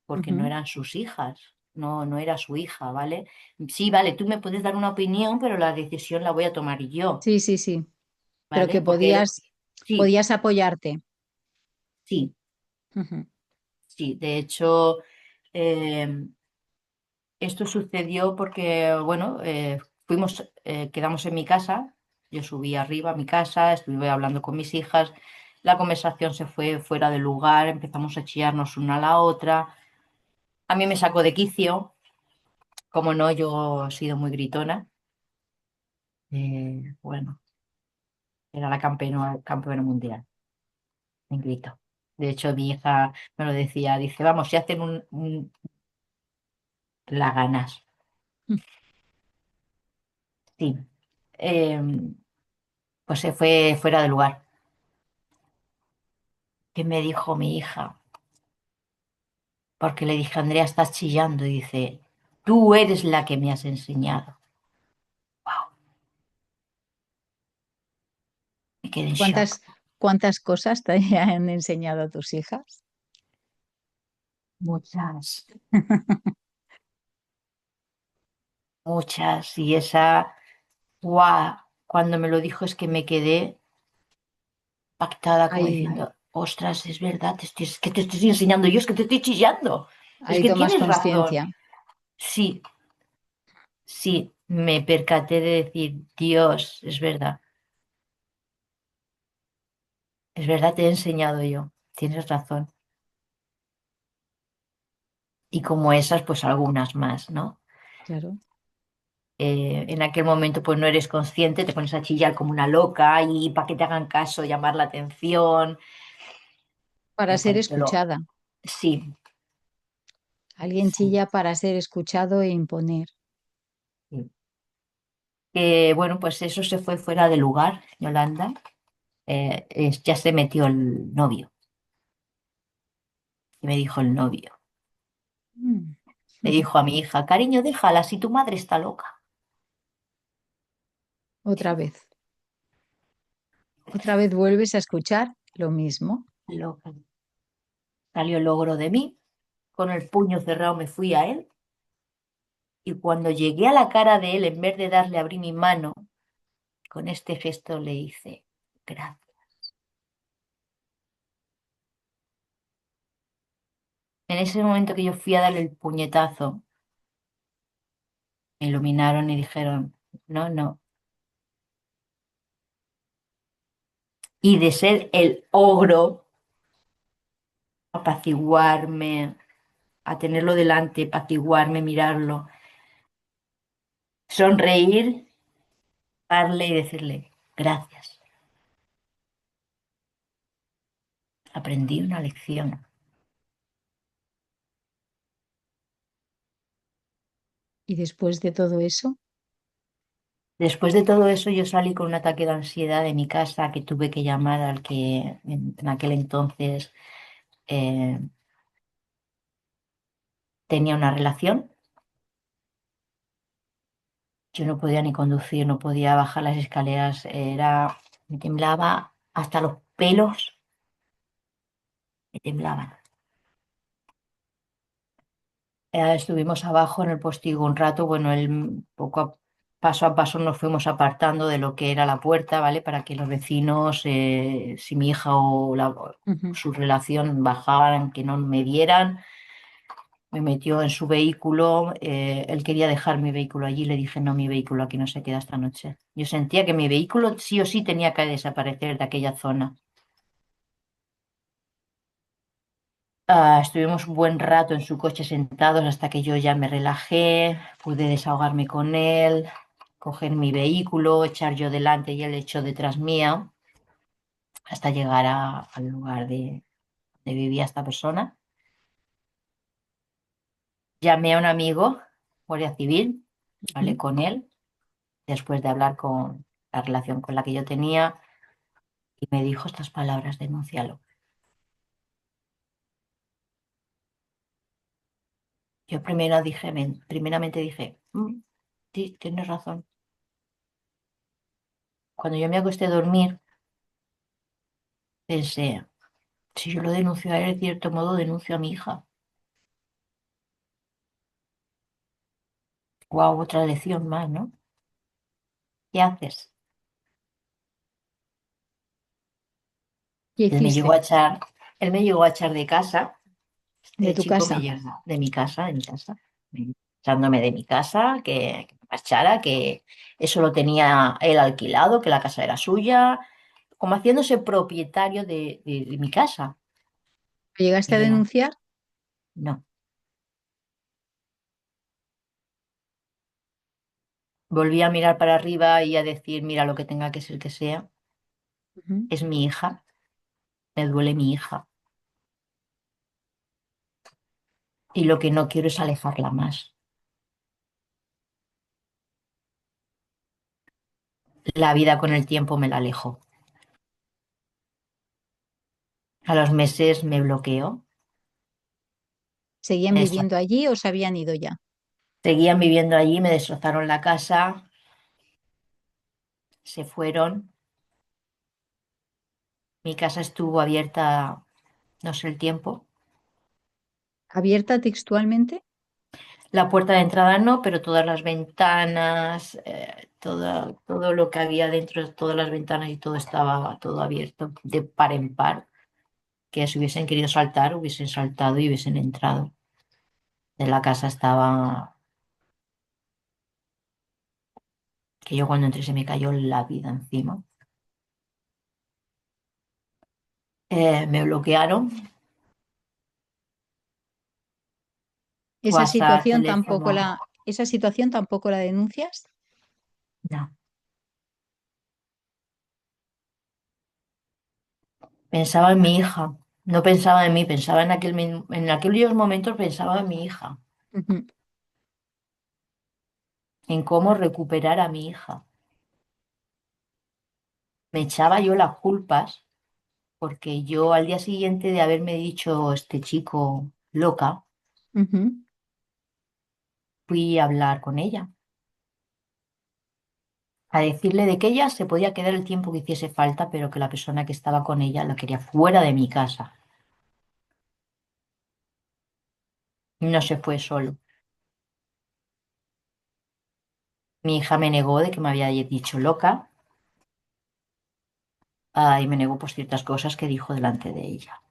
porque no Ujú. eran sus hijas, no era su hija, ¿vale? Sí, vale, tú me puedes dar una opinión, pero la decisión la voy a tomar yo, Sí, sí, sí. Pero ¿vale? que Porque sí, podías apoyarte. sí, Ujú. sí. De hecho, eh, esto sucedió porque, bueno, quedamos en mi casa, yo subí arriba a mi casa, estuve hablando con mis hijas, la conversación se fue fuera de lugar, empezamos a chillarnos una a la otra, a mí me sacó de quicio, como no, yo he sido muy gritona, bueno, era la campeona mundial en grito. De hecho, mi hija me lo decía, dice, vamos, si hacen la ganas. Sí, Em, pues se fue fuera de lugar. ¿Qué me dijo mi hija? Porque le dije, Andrea, estás chillando. Y dice, tú eres la que me has enseñado. Wow, me quedé en shock. ¿Cuántas cosas te han enseñado tus hijas? Muchas, muchas. Y esa, wow, cuando me lo dijo es que me quedé pactada como Ahí, diciendo, ostras, es verdad, es que te estoy enseñando yo, es que te estoy chillando. Es ahí que tomas tienes razón. conciencia. Sí, sí, me percaté de decir, Dios, es verdad, te he enseñado yo. Tienes razón. Y como esas, pues algunas más, ¿no? Claro. En aquel momento pues no eres consciente, te pones a chillar como una loca y para que te hagan caso, llamar la atención, Para ser cuando te lo... escuchada. Sí, Alguien sí, chilla para ser escuchado e imponer. sí. Bueno, pues eso se fue fuera de lugar, Yolanda. Ya se metió el novio. Y me dijo el novio. Mm. Le dijo a mi hija, cariño, déjala si tu madre está loca. Otra vez. Otra vez vuelves a escuchar lo mismo. Loca. Salió el ogro de mí, con el puño cerrado me fui a él y cuando llegué a la cara de él, en vez de darle, abrí mi mano, con este gesto le hice, gracias. En ese momento que yo fui a darle el puñetazo, me iluminaron y dijeron, no, no. Y de ser el ogro, apaciguarme, a tenerlo delante, apaciguarme, mirarlo, sonreír, darle y decirle, gracias. Aprendí una lección. Y después de todo eso, Después de todo eso, yo salí con un ataque de ansiedad de mi casa que tuve que llamar al que en aquel entonces eh, tenía una relación. Yo no podía ni conducir, no podía bajar las escaleras, me temblaba hasta los pelos, me temblaban. Estuvimos abajo en el postigo un rato, bueno, paso a paso nos fuimos apartando de lo que era la puerta, ¿vale? Para que los vecinos, si mi hija o ujú, su relación bajaban, que no me vieran. Me metió en su vehículo, él quería dejar mi vehículo allí, le dije, no, mi vehículo aquí no se queda esta noche. Yo sentía que mi vehículo sí o sí tenía que desaparecer de aquella zona. Estuvimos un buen rato en su coche sentados hasta que yo ya me relajé, pude desahogarme con él, coger mi vehículo, echar yo delante y él echó detrás mía hasta llegar al lugar donde vivía esta persona. Llamé a un amigo, guardia civil, hablé ujú. con él después de hablar con la relación con la que yo tenía y me dijo estas palabras, denúncialo. Yo primeramente dije, sí, tienes razón. Cuando yo me acosté a dormir, pensé, si yo lo denuncio a él, de cierto modo denuncio a mi hija. Guau, otra lección más, ¿no? ¿Qué haces? ¿Qué Él me llegó hiciste a echar, él me llegó a echar de casa. de Este tu chico me casa? llegó de mi casa, echándome de mi casa, que me marchara, que eso lo tenía él alquilado, que la casa era suya, como haciéndose propietario de mi casa. ¿Lo llegaste Y a yo no, denunciar? no. Volví a mirar para arriba y a decir, mira, lo que tenga que ser que sea, Ujú. es mi hija, me duele mi hija. Y lo que no quiero es alejarla más. La vida con el tiempo me la alejó. A los meses me bloqueó. ¿Seguían Me destro- viviendo allí o se habían ido ya? Seguían viviendo allí, me destrozaron la casa, se fueron. Mi casa estuvo abierta, no sé el tiempo. ¿Abierta textualmente? La puerta de entrada no, pero todas las ventanas, todo lo que había dentro, todas las ventanas y todo estaba todo abierto, de par en par. Que si hubiesen querido saltar, hubiesen saltado y hubiesen entrado. En la casa estaba, que yo cuando entré se me cayó la vida encima. Me bloquearon, WhatsApp, teléfono, Esa situación tampoco la denuncias. no. Pensaba en mi hija, no pensaba en mí, pensaba en aquellos momentos pensaba en mi hija. Ujú. en cómo recuperar a mi hija. Me echaba yo las culpas porque yo al día siguiente de haberme dicho este chico loca, Ujú. fui a hablar con ella, a decirle de que ella se podía quedar el tiempo que hiciese falta, pero que la persona que estaba con ella la quería fuera de mi casa. No se fue solo. Mi hija me negó de que me había dicho loca, y me negó por ciertas cosas que dijo delante de ella.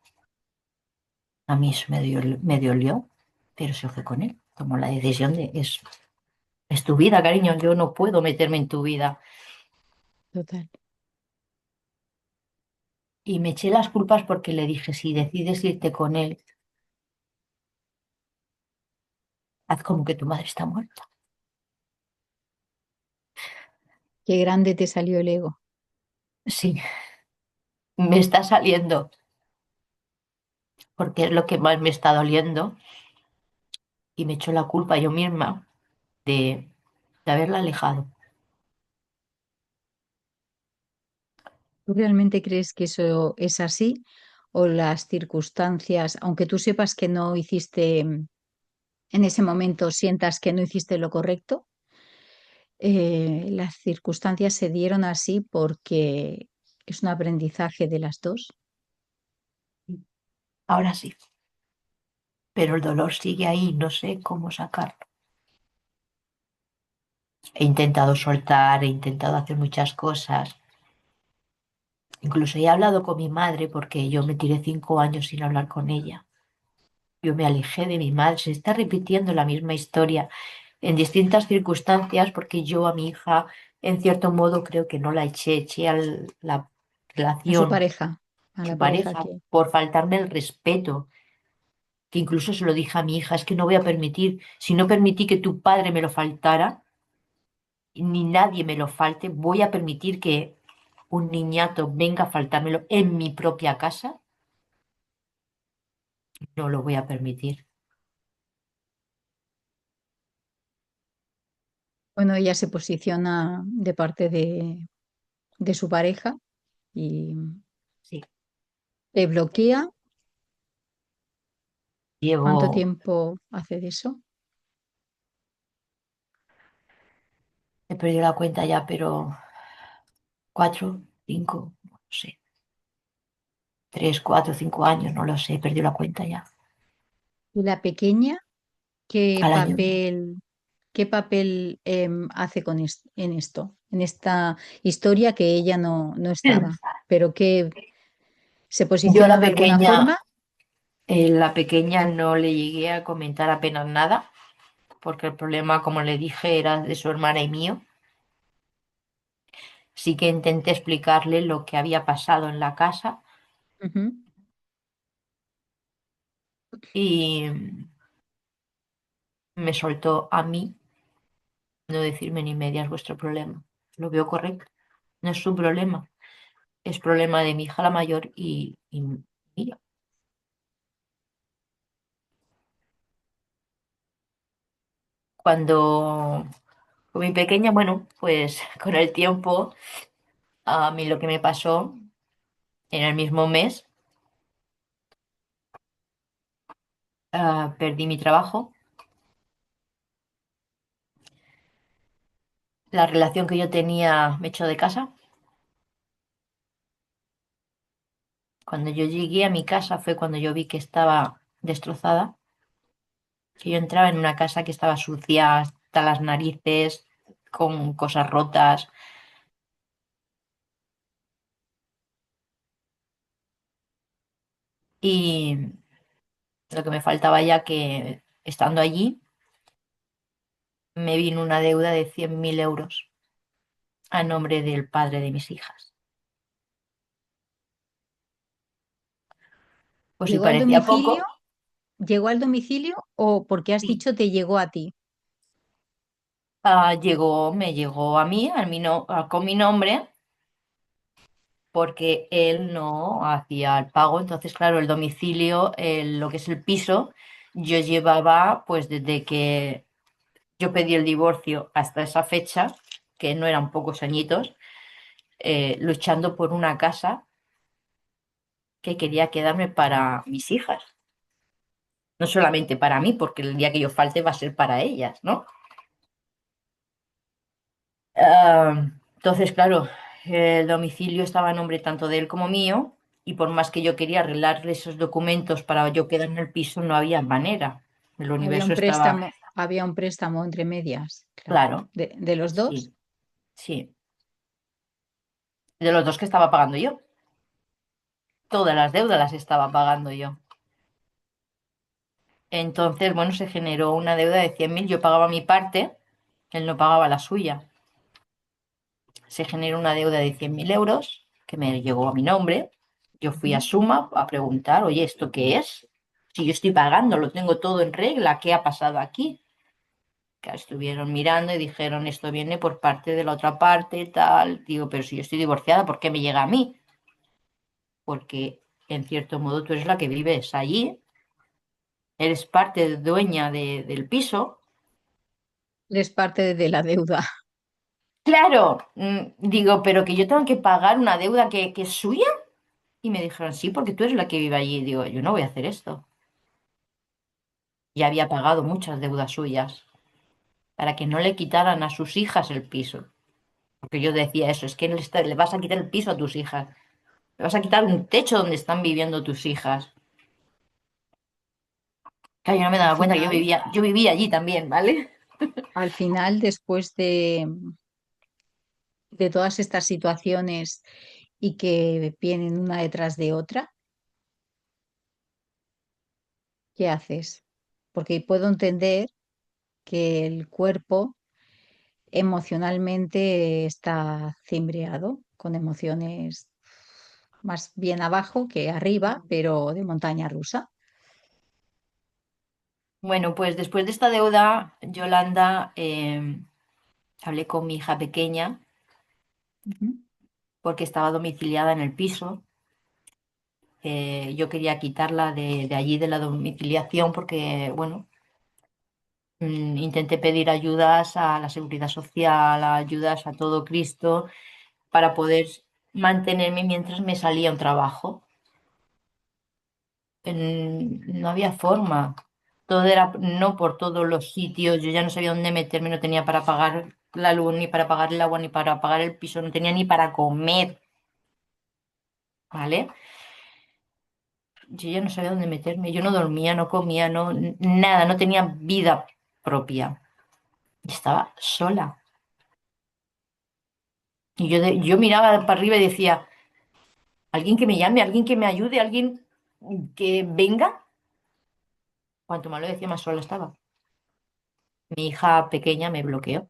A mí eso me dolió, pero se fue con él. Tomó la decisión de, es tu vida, cariño, yo no puedo meterme en tu vida. Total. Y me eché las culpas porque le dije, si decides irte con él, haz como que tu madre está muerta. Qué grande te salió el ego. Sí, me está saliendo, porque es lo que más me está doliendo. Y me echo la culpa yo misma de haberla alejado. ¿Tú realmente crees que eso es así? ¿O las circunstancias, aunque tú sepas que no hiciste, en ese momento sientas que no hiciste lo correcto, las circunstancias se dieron así porque es un aprendizaje de las dos? Ahora sí, pero el dolor sigue ahí, no sé cómo sacarlo. He intentado soltar, he intentado hacer muchas cosas. Incluso he hablado con mi madre porque yo me tiré 5 años sin hablar con ella. Yo me alejé de mi madre. Se está repitiendo la misma historia en distintas circunstancias porque yo a mi hija, en cierto modo, creo que no la eché, eché a la A su relación, pareja, a su la pareja pareja, que... por faltarme el respeto, que incluso se lo dije a mi hija, es que no voy a permitir, si no permití que tu padre me lo faltara, ni nadie me lo falte, voy a permitir que un niñato venga a faltármelo en mi propia casa, no lo voy a permitir. Bueno, ella se posiciona de parte de su pareja y Sí, te bloquea. ¿Cuánto llevo, tiempo hace de eso? he perdido la cuenta ya, pero 4, 5, no sé, 3, 4, 5 años, no lo sé, he perdido la cuenta ya. ¿Y la pequeña Al año ya. qué papel hace en esto, en esta historia que ella no estaba, pero que se Yo a posiciona de alguna forma? la pequeña no le llegué a comentar apenas nada, porque el problema, como le dije, era de su hermana y mío. Sí que intenté explicarle lo que había pasado en la casa Ujú. y me soltó a mí no decirme ni media es vuestro problema. Lo veo correcto. No es su problema, es problema de mi hija la mayor y mío. Cuando con mi pequeña, bueno, pues con el tiempo, a mí lo que me pasó en el mismo mes, perdí mi trabajo. La relación que yo tenía me echó de casa. Cuando yo llegué a mi casa fue cuando yo vi que estaba destrozada, que yo entraba en una casa que estaba sucia hasta las narices, con cosas rotas. Y lo que me faltaba ya que estando allí me vino una deuda de 100.000 euros a nombre del padre de mis hijas. Pues si ¿Llegó al parecía domicilio? poco, ¿Llegó al domicilio o porque has sí. dicho te llegó a ti? Me llegó a mí, con mi nombre, porque él no hacía el pago. Entonces, claro, el domicilio, lo que es el piso, yo llevaba, pues desde que Yo pedí el divorcio hasta esa fecha, que no eran pocos añitos, luchando por una casa que quería quedarme para mis hijas. No solamente para mí, porque el día que yo falte va a ser para ellas, ¿no? Entonces, claro, el domicilio estaba a nombre tanto de él como mío, y por más que yo quería arreglarle esos documentos para yo quedar en el piso, no había manera. El universo estaba, Había un préstamo entre medias, claro, claro, de los dos. sí, sí, de los dos que estaba pagando yo. Todas las deudas las estaba pagando yo. Entonces, bueno, se generó una deuda de 100.000, yo pagaba mi parte, él no pagaba la suya. Se generó una deuda de 100.000 euros que me llegó a mi nombre. Yo fui a Ujú. Suma a preguntar, oye, ¿esto qué es? Si yo estoy pagando, lo tengo todo en regla, ¿qué ha pasado aquí? Que estuvieron mirando y dijeron, esto viene por parte de la otra parte, tal. Digo, pero si yo estoy divorciada, ¿por qué me llega a mí? Porque en cierto modo tú eres la que vives allí, eres parte dueña del piso. Es parte de la deuda. Claro, digo, pero que yo tengo que pagar una deuda que es suya. Y me dijeron, sí, porque tú eres la que vive allí. Digo, yo no voy a hacer esto. Ya había pagado muchas deudas suyas para que no le quitaran a sus hijas el piso. Porque yo decía eso, es que le vas a quitar el piso a tus hijas. Le vas a quitar un techo donde están viviendo tus hijas. Claro, yo no me Al daba cuenta que final, yo vivía allí también, ¿vale? después de todas estas situaciones y que vienen una detrás de otra, ¿qué haces? Porque puedo entender que el cuerpo emocionalmente está cimbreado, con emociones más bien abajo que arriba, pero de montaña rusa. Bueno, pues después de esta deuda, Yolanda, hablé con mi hija pequeña Ujú. porque estaba domiciliada en el piso. Yo quería quitarla de allí de la domiciliación porque, bueno, intenté pedir ayudas a la Seguridad Social, ayudas a todo Cristo para poder mantenerme mientras me salía un trabajo. No había forma. Todo era no por todos los sitios. Yo ya no sabía dónde meterme, no tenía para pagar la luz, ni para pagar el agua, ni para pagar el piso, no tenía ni para comer, ¿vale? Yo ya no sabía dónde meterme. Yo no dormía, no comía, no, nada, no tenía vida propia. Estaba sola. Y yo miraba para arriba y decía, alguien que me llame, alguien que me ayude, alguien que venga. Cuanto más lo decía, más sola estaba. Mi hija pequeña me bloqueó.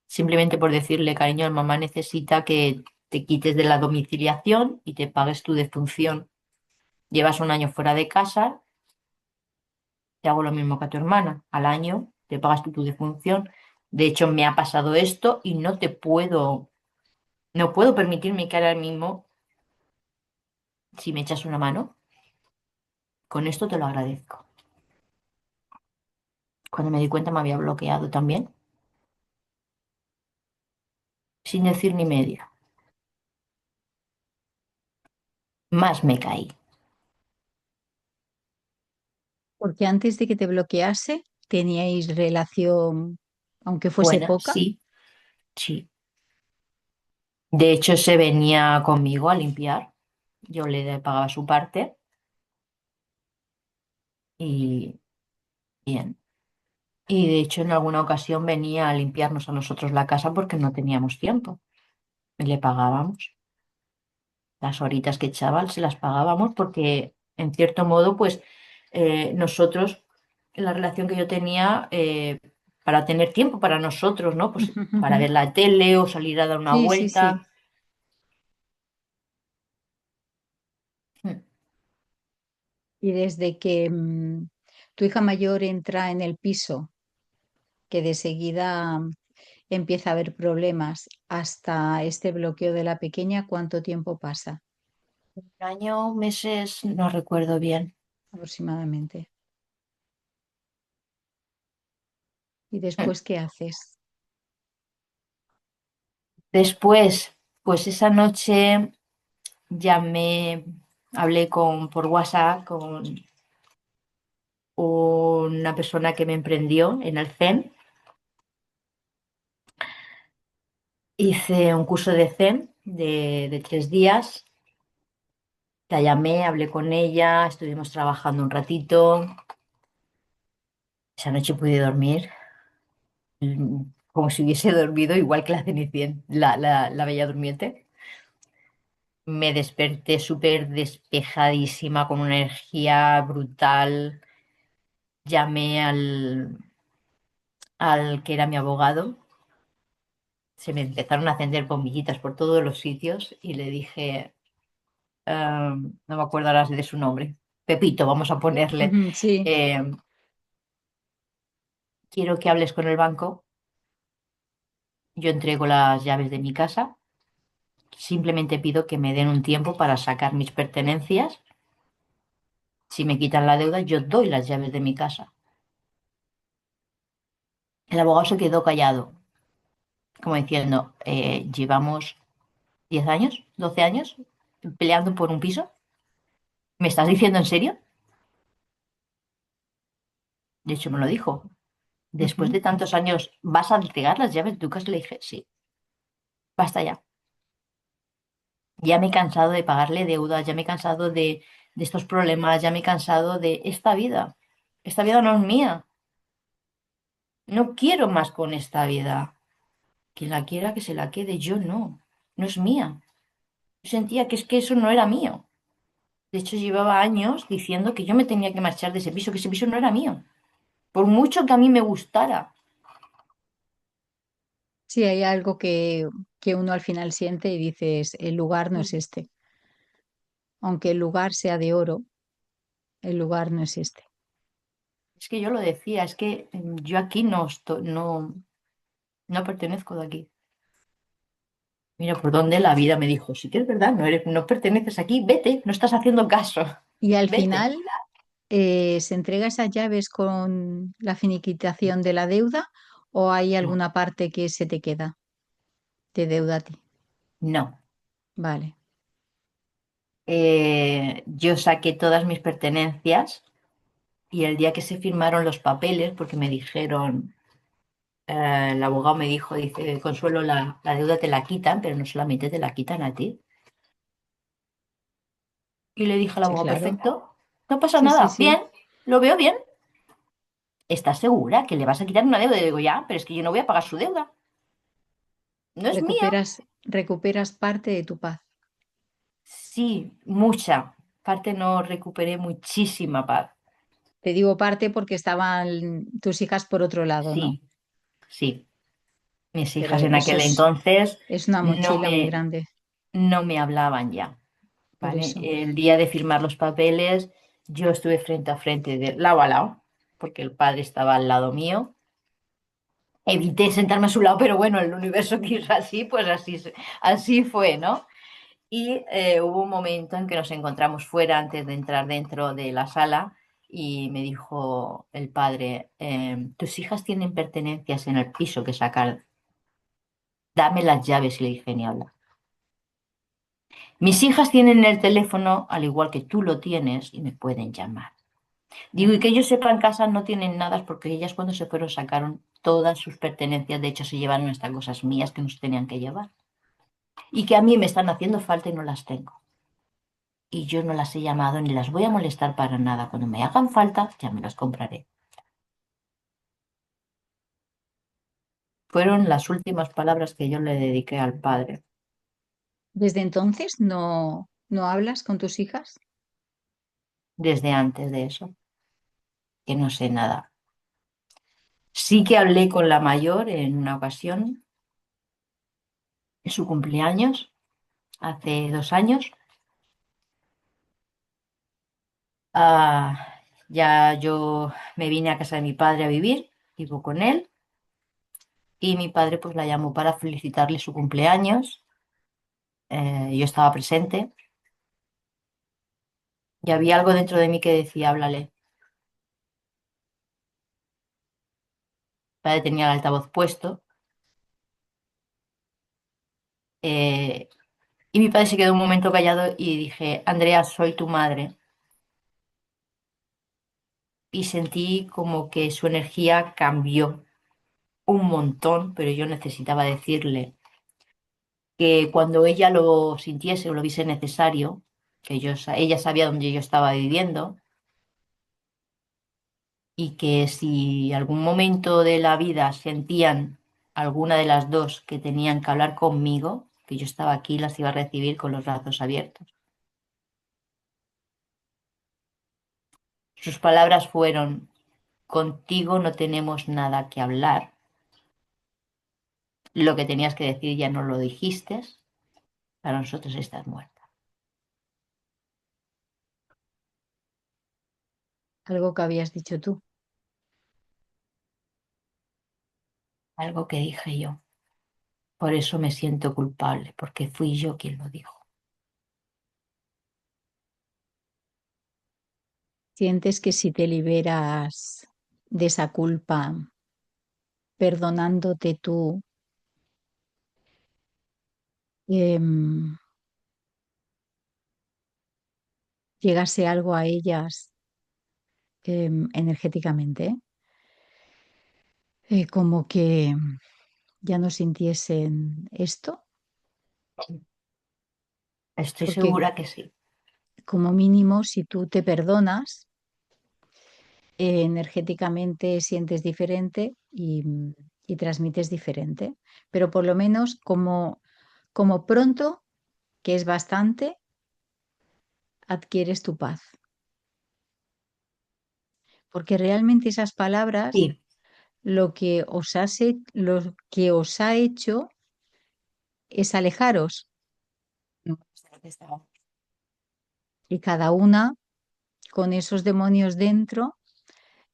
Simplemente por decirle, cariño, mamá necesita que te quites de la domiciliación y te pagues tu defunción. Llevas un año fuera de casa, te hago lo mismo que a tu hermana. Al año te pagas tú tu defunción. De hecho, me ha pasado esto y no puedo permitirme que ahora mismo, si me echas una mano, con esto te lo agradezco. Cuando me di cuenta me había bloqueado también, sin decir ni media. Más me caí. Porque antes de que te bloquease, teníais relación, aunque fuese Buena, poca. sí, sí. De hecho, se venía conmigo a limpiar. Yo le pagaba su parte y bien. Y de hecho, en alguna ocasión venía a limpiarnos a nosotros la casa porque no teníamos tiempo. Y le pagábamos. Las horitas que echaba se las pagábamos porque, en cierto modo, pues nosotros, en la relación que yo tenía, para tener tiempo para nosotros, ¿no? Pues para ver la tele o salir a dar una Sí, sí, vuelta. sí. Mm. Y desde que tu hija mayor entra en el piso, que de seguida empieza a haber problemas hasta este bloqueo de la pequeña, ¿cuánto tiempo pasa Un año, meses, no recuerdo bien. aproximadamente? ¿Y después qué haces? Después, pues esa noche llamé, hablé por WhatsApp con una persona que me emprendió en el Zen. Hice un curso de Zen de 3 días. La llamé, hablé con ella, estuvimos trabajando un ratito. Esa noche pude dormir como si hubiese dormido igual que la Cenicienta, la Bella Durmiente. Me desperté súper despejadísima, con una energía brutal. Llamé al que era mi abogado. Se me empezaron a encender bombillitas por todos los sitios y le dije, no me acuerdo ahora de su nombre, Pepito, vamos a ponerle, Ujú, sí. eh, quiero que hables con el banco. Yo entrego las llaves de mi casa. Simplemente pido que me den un tiempo para sacar mis pertenencias. Si me quitan la deuda, yo doy las llaves de mi casa. El abogado se quedó callado, como diciendo, llevamos 10 años, 12 años peleando por un piso. ¿Me estás diciendo en serio? De hecho, me lo dijo. Después Ujú. de tantos años, ¿vas a entregar las llaves de tu casa? Le dije, sí, basta ya. Ya me he cansado de pagarle deudas, ya me he cansado de estos problemas, ya me he cansado de esta vida. Esta vida no es mía. No quiero más con esta vida. Quien la quiera que se la quede, yo no. No es mía. Yo sentía que es que eso no era mío. De hecho, llevaba años diciendo que yo me tenía que marchar de ese piso, que ese piso no era mío. Por mucho que a mí me gustara. Sí, hay algo que uno al final siente y dices, el lugar no es este. Aunque el lugar sea de oro, el lugar no es este. Es que yo lo decía, es que yo aquí no pertenezco de aquí. Mira por dónde la vida me dijo, sí que es verdad, no perteneces aquí, vete, no estás haciendo caso, Y al vete. final ¿se entrega esas llaves con la finiquitación de la deuda o hay No, alguna parte que se te queda de deuda a ti? no. Vale, Yo saqué todas mis pertenencias y el día que se firmaron los papeles, porque me dijeron, el abogado me dijo, dice, Consuelo, la deuda te la quitan, pero no solamente te la quitan a ti. Y le dije al sí, abogado, claro. perfecto, no pasa Sí, sí, nada, bien, sí. lo veo bien. ¿Estás segura que le vas a quitar una deuda? Y digo, ya, pero es que yo no voy a pagar su deuda, no es mía. Recuperas parte de tu paz. Sí, mucha. Parte no recuperé muchísima paz. Te digo parte porque estaban tus hijas por otro lado, ¿no? Sí, sí. Mis Pero hijas en aquel entonces es una no mochila muy me, grande, no me hablaban ya, por ¿vale? eso. El día de firmar los papeles, yo estuve frente a frente, de lado a lado, porque el padre estaba al lado mío. Evité sentarme a su lado, pero bueno, el universo quiso así, pues así, así fue, ¿no? Y hubo un momento en que nos encontramos fuera antes de entrar dentro de la sala y me dijo el padre, tus hijas tienen pertenencias en el piso que sacar, dame las llaves. Y le dije, ni habla. Mis hijas tienen el teléfono al igual que tú lo tienes y me pueden llamar. Digo, y que yo sepa en casa no tienen nada porque ellas cuando se fueron sacaron todas sus pertenencias, de hecho se llevaron hasta cosas mías que no se tenían que llevar y que a mí me están haciendo falta y no las tengo. Y yo no las he llamado ni las voy a molestar para nada. Cuando me hagan falta, ya me las compraré. Fueron las últimas palabras que yo le dediqué al padre Desde entonces no hablas con tus hijas. desde antes de eso, que no sé nada. Sí que hablé con la mayor en una ocasión, en su cumpleaños, hace 2 años. Ah, ya yo me vine a casa de mi padre a vivir, vivo con él, y mi padre pues la llamó para felicitarle su cumpleaños. Yo estaba presente y había algo dentro de mí que decía, háblale. padre tenía el altavoz puesto, eh, y mi padre se quedó un momento callado y dije, Andrea, soy tu madre. Y sentí como que su energía cambió un montón, pero yo necesitaba decirle que cuando ella lo sintiese o lo viese necesario, que ella sabía dónde yo estaba viviendo y que si algún momento de la vida sentían alguna de las dos que tenían que hablar conmigo, que yo estaba aquí, las iba a recibir con los brazos abiertos. Sus palabras fueron, contigo no tenemos nada que hablar, lo que tenías que decir ya no lo dijiste, para nosotros estás muerta. Algo que habías dicho tú. Algo que dije yo. Por eso me siento culpable, porque fui yo quien lo dijo. Sientes que si te liberas de esa culpa, perdonándote tú, em, llegase algo a ellas energéticamente, como que ya no sintiesen esto, Estoy porque segura que sí. como mínimo si tú te perdonas, energéticamente sientes diferente y transmites diferente, pero por lo menos como pronto, que es bastante, adquieres tu paz, porque realmente esas palabras Sí, lo que os ha hecho es alejaros y cada una con esos demonios dentro,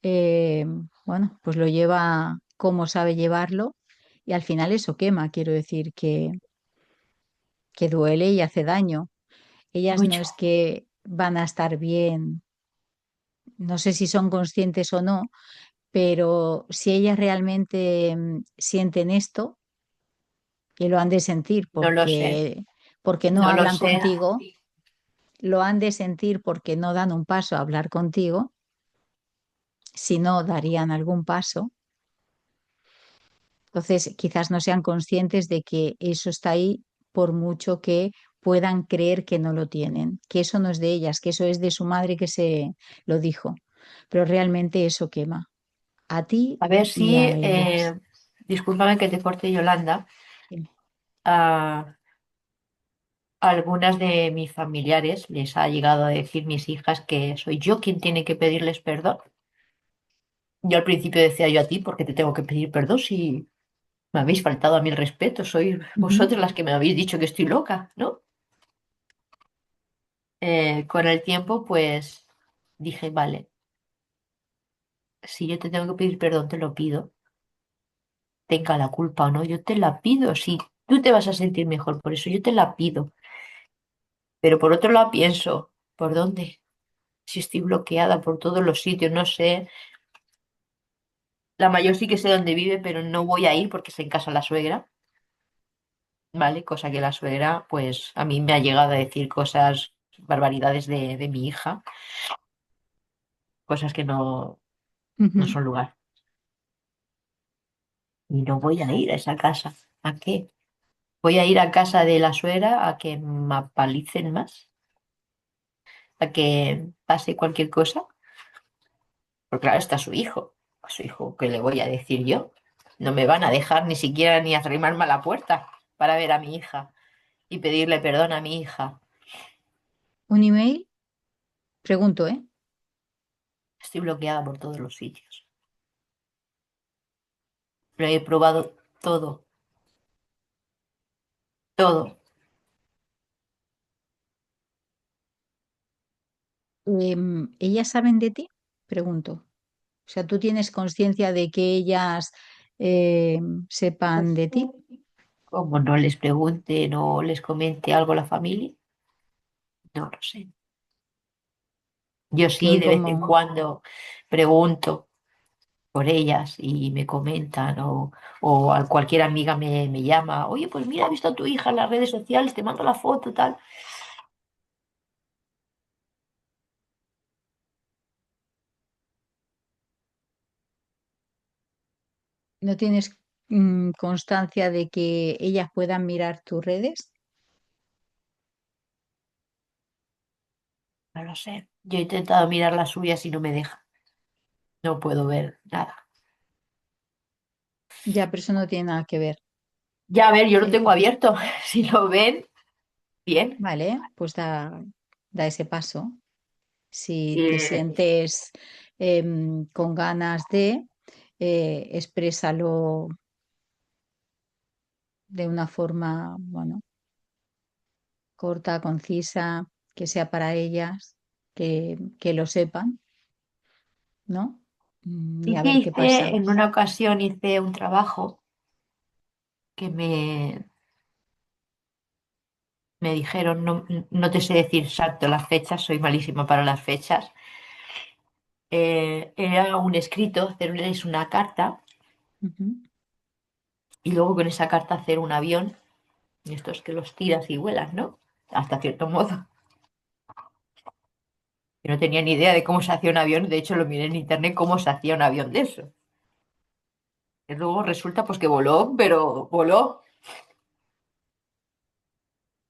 eh, bueno, pues lo lleva como sabe llevarlo y al final eso quema, quiero decir que duele y hace daño. Ellas no mucho. es que van a estar bien, no sé si son conscientes o no, pero si ellas realmente sienten esto, y lo han de sentir No lo sé, porque no no lo hablan sé. contigo, lo han de sentir porque no dan un paso a hablar contigo, si no darían algún paso. Entonces, quizás no sean conscientes de que eso está ahí por mucho que puedan creer que no lo tienen, que eso no es de ellas, que eso es de su madre que se lo dijo, pero realmente eso quema a ti A ver si, y a ellas. discúlpame que te corte, Yolanda, Dime. a algunas de mis familiares les ha llegado a decir mis hijas que soy yo quien tiene que pedirles perdón. Yo al principio decía yo a ti, ¿por qué te tengo que pedir perdón si me habéis faltado a mi respeto? Sois Ujú, vosotras las que me habéis dicho que estoy loca, ¿no? Con el tiempo, pues dije, vale, si yo te tengo que pedir perdón, te lo pido, tenga la culpa o no, yo te la pido, si tú te vas a sentir mejor, por eso yo te la pido. Pero por otro lado pienso, ¿por dónde? Si estoy bloqueada por todos los sitios, no sé. La mayor sí que sé dónde vive, pero no voy a ir porque está en casa la suegra, ¿vale? Cosa que la suegra, pues a mí me ha llegado a decir cosas, barbaridades de mi hija, cosas que no ujú. son lugar. Y no voy a ir a esa casa. ¿A qué? Voy a ir a casa de la suegra a que me apalicen más, a que pase cualquier cosa. Porque claro, está su hijo. A su hijo, ¿qué le voy a decir yo? No me van a dejar ni siquiera ni arrimarme a la puerta para ver a mi hija y pedirle perdón a mi hija. ¿Un email? Pregunto, ¿eh? Estoy bloqueada por todos los sitios. Lo he probado todo, todo. ¿Ellas saben de ti? Pregunto. O sea, ¿tú tienes conciencia de que ellas sepan de ti? Como no les pregunte, no les comente algo a la familia, no lo sé. Yo Que sí, hoy de vez en como cuando pregunto, por ellas y me comentan o a cualquier amiga me llama, oye, pues mira, he visto a tu hija en las redes sociales, te mando la foto, tal. ¿No tienes constancia de que ellas puedan mirar tus redes? No lo sé. Yo he intentado mirar las suyas y no me deja. No puedo ver nada. Ya, pero eso no tiene nada que ver. Ya, a ver, yo lo Eh, tengo abierto. Si lo ven, bien. vale, pues da ese paso. Si te Eh, sientes con ganas de, exprésalo de una forma, bueno, corta, concisa, que sea para ellas, que lo sepan, ¿no? Y Sí a que ver qué hice, pasa. en una ocasión hice un trabajo que me dijeron, no, no te sé decir exacto las fechas, soy malísima para las fechas. Era un escrito, hacerles una carta Ujú. y luego con esa carta hacer un avión, de estos que los tiras y vuelas, ¿no? Hasta cierto modo. Yo no tenía ni idea de cómo se hacía un avión, de hecho lo miré en internet cómo se hacía un avión de eso. Y luego resulta pues que voló, pero voló.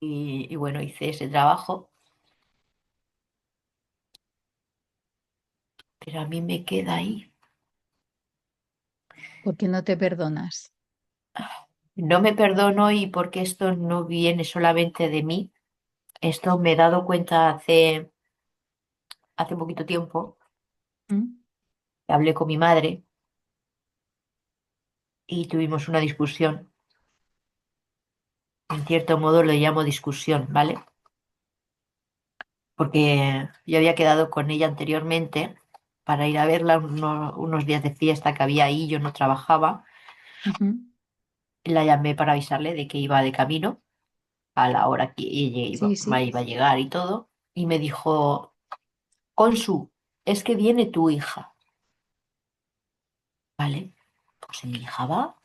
Y bueno, hice ese trabajo, pero a mí me queda ahí. Porque no te perdonas. No me perdono y porque esto no viene solamente de mí. Esto me he dado cuenta hace poquito tiempo. ¿Mm? Hablé con mi madre y tuvimos una discusión. En cierto modo lo llamo discusión, ¿vale? Porque yo había quedado con ella anteriormente para ir a verla unos días de fiesta que había ahí, yo no trabajaba. Ujú. La llamé para avisarle de que iba de camino a la hora que ella Sí, sí. iba a llegar y todo. Y me dijo, Consu, es que viene tu hija, ¿vale? Pues si mi hija va,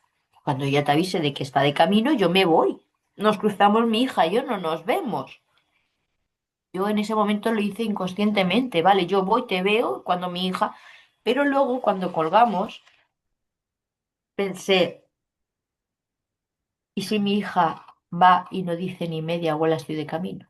cuando ella te avise de que está de camino, yo me voy. Nos cruzamos mi hija y yo, no nos vemos. Yo en ese momento lo hice inconscientemente, ¿vale? Yo voy, te veo cuando mi hija, pero luego cuando colgamos, pensé, ¿y si mi hija va y no dice ni media abuela estoy de camino?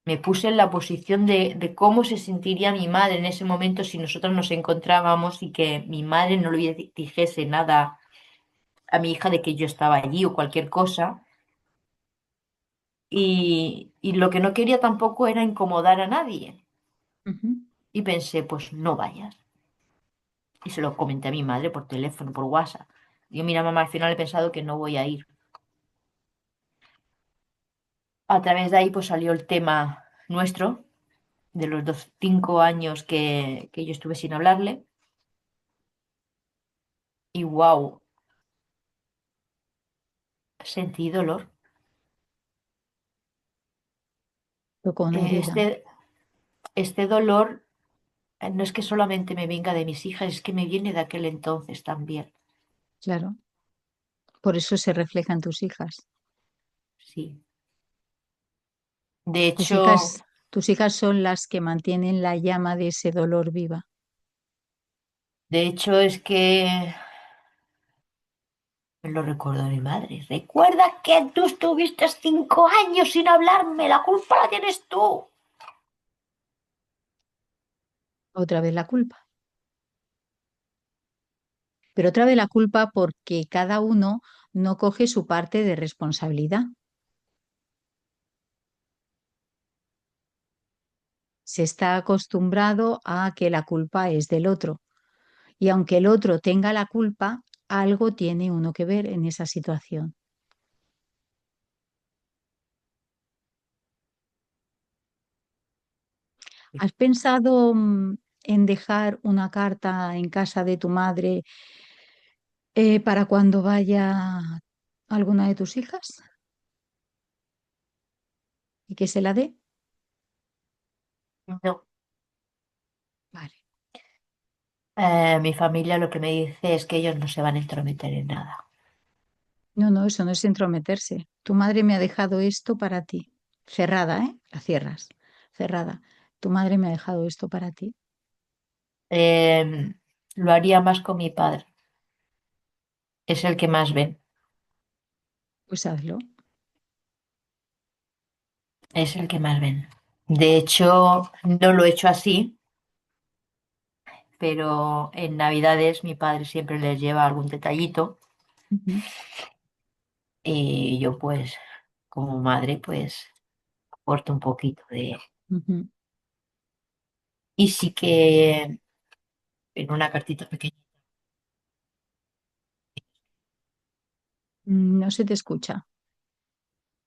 Me puse en la posición de cómo se sentiría mi madre en ese momento si nosotros nos encontrábamos y que mi madre no le dijese nada a mi hija de que yo estaba allí o cualquier cosa. Y lo que no quería tampoco era incomodar a nadie. Ujú. Y pensé, pues no vayas. Y se lo comenté a mi madre por teléfono, por WhatsApp. Yo, mira, mamá, al final he pensado que no voy a ir. A través de ahí pues salió el tema nuestro, de los 5 años que yo estuve sin hablarle. Y wow, sentí dolor. Tocó una Eh, herida, Este, este dolor no es que solamente me venga de mis hijas, es que me viene de aquel entonces también. claro. Por eso se refleja en tus hijas. Sí. De Tus hecho, hijas, tus hijas son las que mantienen la llama de ese dolor viva. es que me lo recordó mi madre. Recuerda que tú estuviste 5 años sin hablarme, la culpa la tienes tú. Otra vez la culpa. Pero otra vez la culpa porque cada uno no coge su parte de responsabilidad. Se está acostumbrado a que la culpa es del otro. Y aunque el otro tenga la culpa, algo tiene uno que ver en esa situación. ¿Has pensado en dejar una carta en casa de tu madre para cuando vaya alguna de tus hijas y que se la dé? No, Vale. Mi familia lo que me dice es que ellos no se van a entrometer en nada. No, no, eso no es entrometerse. Tu madre me ha dejado esto para ti. Cerrada, ¿eh? La cierras. Cerrada. Tu madre me ha dejado esto para ti. Lo haría más con mi padre. Es el que más ven. Pues hazlo. Es el que más ven. De hecho, no lo he hecho así, pero en Navidades mi padre siempre les lleva algún detallito Ujú, y yo pues como madre pues aporto un poquito de... ujú. Y sí que en una cartita pequeña. No se te escucha.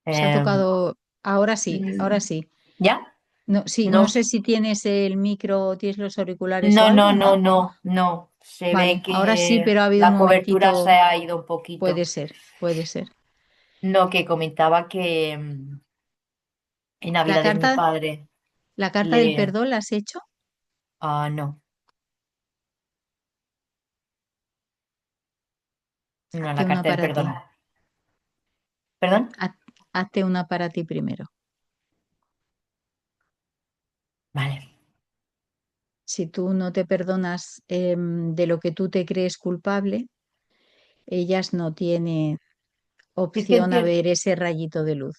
Se ha Em, tocado. Ahora sí, ahora mm, sí. ¿Ya? No, sí, no No, sé si tienes el micro, tienes los auriculares o no, no, algo, no, ¿no? no, no. Se ve Vale, ahora sí, que pero ha habido un la cobertura se momentito. ha ido un Puede poquito. ser, puede ser. No, que comentaba que en La Navidades mi carta, padre la carta del le... perdón la has hecho. Ah, no, no, Hazte la una carta del para perdón. ti. ¿Perdón? Hazte una para ti primero. Vale. Si tú no te perdonas de lo que tú te crees culpable, ellas no tienen Es que opción a ver ese rayito de luz,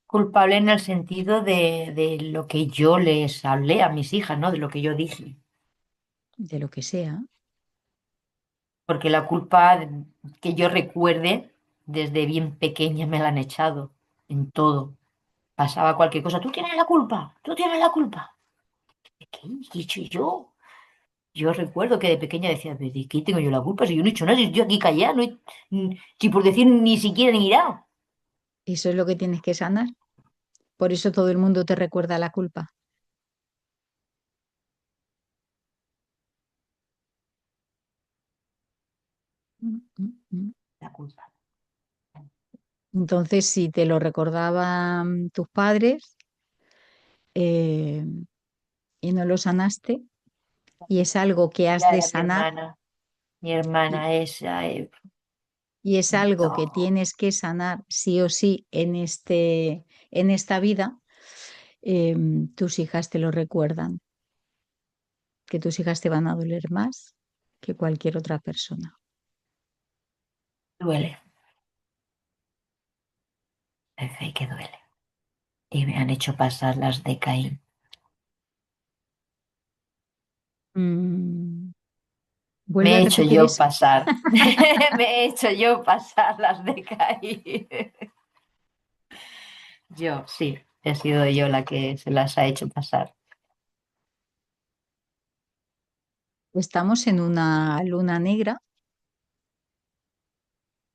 culpable en el sentido de lo que yo les hablé a mis hijas, ¿no? De lo que yo dije. de lo que sea. Porque la culpa que yo recuerde, desde bien pequeña me la han echado en todo. Pasaba cualquier cosa, tú tienes la culpa, tú tienes la culpa. ¿Qué he dicho yo? Yo recuerdo que de pequeña decía, ¿de qué tengo yo la culpa? Si yo no he hecho nada, si yo aquí callada, no he- si por decir ni siquiera ni irá. Eso es lo que tienes que sanar. Por eso todo el mundo te recuerda la culpa. Mm, mm, mm. La culpa. Entonces, si te lo recordaban tus padres eh, y no lo sanaste, y es algo que has Ya de era sanar, mi y, hermana esa, y es algo que no, tienes que sanar sí o sí en esta vida, eh, tus hijas te lo recuerdan, que tus hijas te van a doler más que cualquier otra persona. duele, es que duele. Y me han hecho pasar las de Caín. Mm, Me vuelve a he hecho repetir yo eso. pasar, me he hecho yo pasar las de Caín. Yo, sí, he sido yo la que se las ha hecho pasar. Estamos en una luna negra,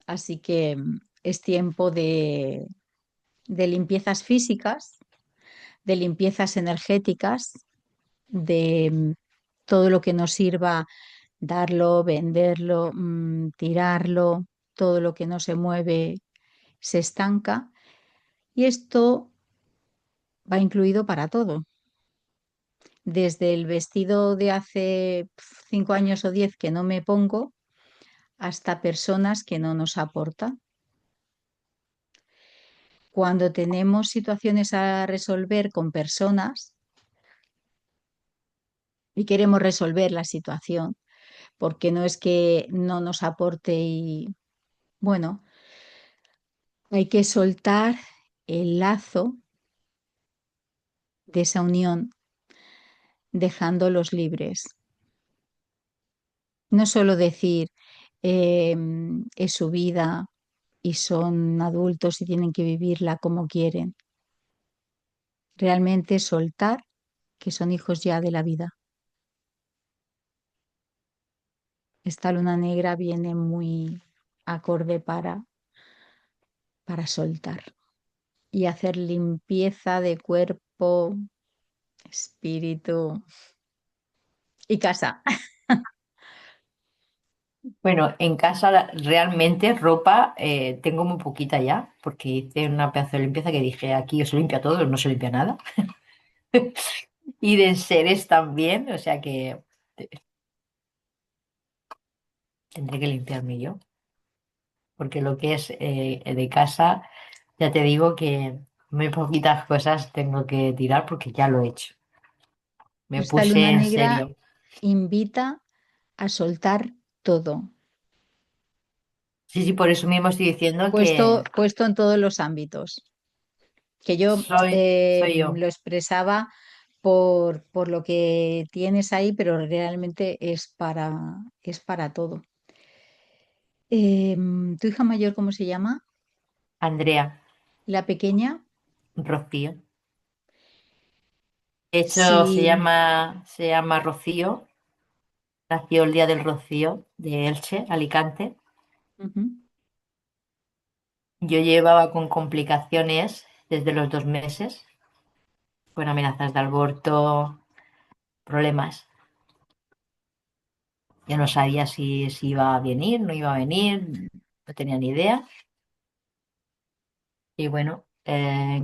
así que es tiempo de limpiezas físicas, de limpiezas energéticas, de todo lo que nos sirva, darlo, venderlo, tirarlo, todo lo que no se mueve se estanca. Y esto va incluido para todo, desde el vestido de hace 5 años o 10 que no me pongo hasta personas que no nos aportan. Cuando tenemos situaciones a resolver con personas y queremos resolver la situación, porque no es que no nos aporte y, bueno, hay que soltar el lazo de esa unión, dejándolos libres. No solo decir, es su vida y son adultos y tienen que vivirla como quieren. Realmente soltar que son hijos ya de la vida. Esta luna negra viene muy acorde para soltar y hacer limpieza de cuerpo, espíritu y casa. Bueno, en casa realmente ropa tengo muy poquita ya, porque hice una pedazo de limpieza que dije, aquí o se limpia todo o no se limpia nada. Y de enseres también, o sea que tendré que limpiarme yo, porque lo que es de casa, ya te digo que muy poquitas cosas tengo que tirar porque ya lo he hecho. Me Esta puse luna en negra serio. invita a soltar todo, Sí, sí, por eso mismo estoy diciendo puesto, que puesto en todos los ámbitos, que yo soy yo. lo expresaba por lo que tienes ahí, pero realmente es para todo. ¿Tu hija mayor cómo se llama? Andrea, La pequeña, Rocío. De hecho, sí. se llama Rocío. Nació el día del Rocío de Elche, Alicante. Ujú. Yo llevaba con complicaciones desde los 2 meses, con amenazas de aborto, problemas. Ya no sabía si iba a venir, no iba a venir, no tenía ni idea. Y bueno,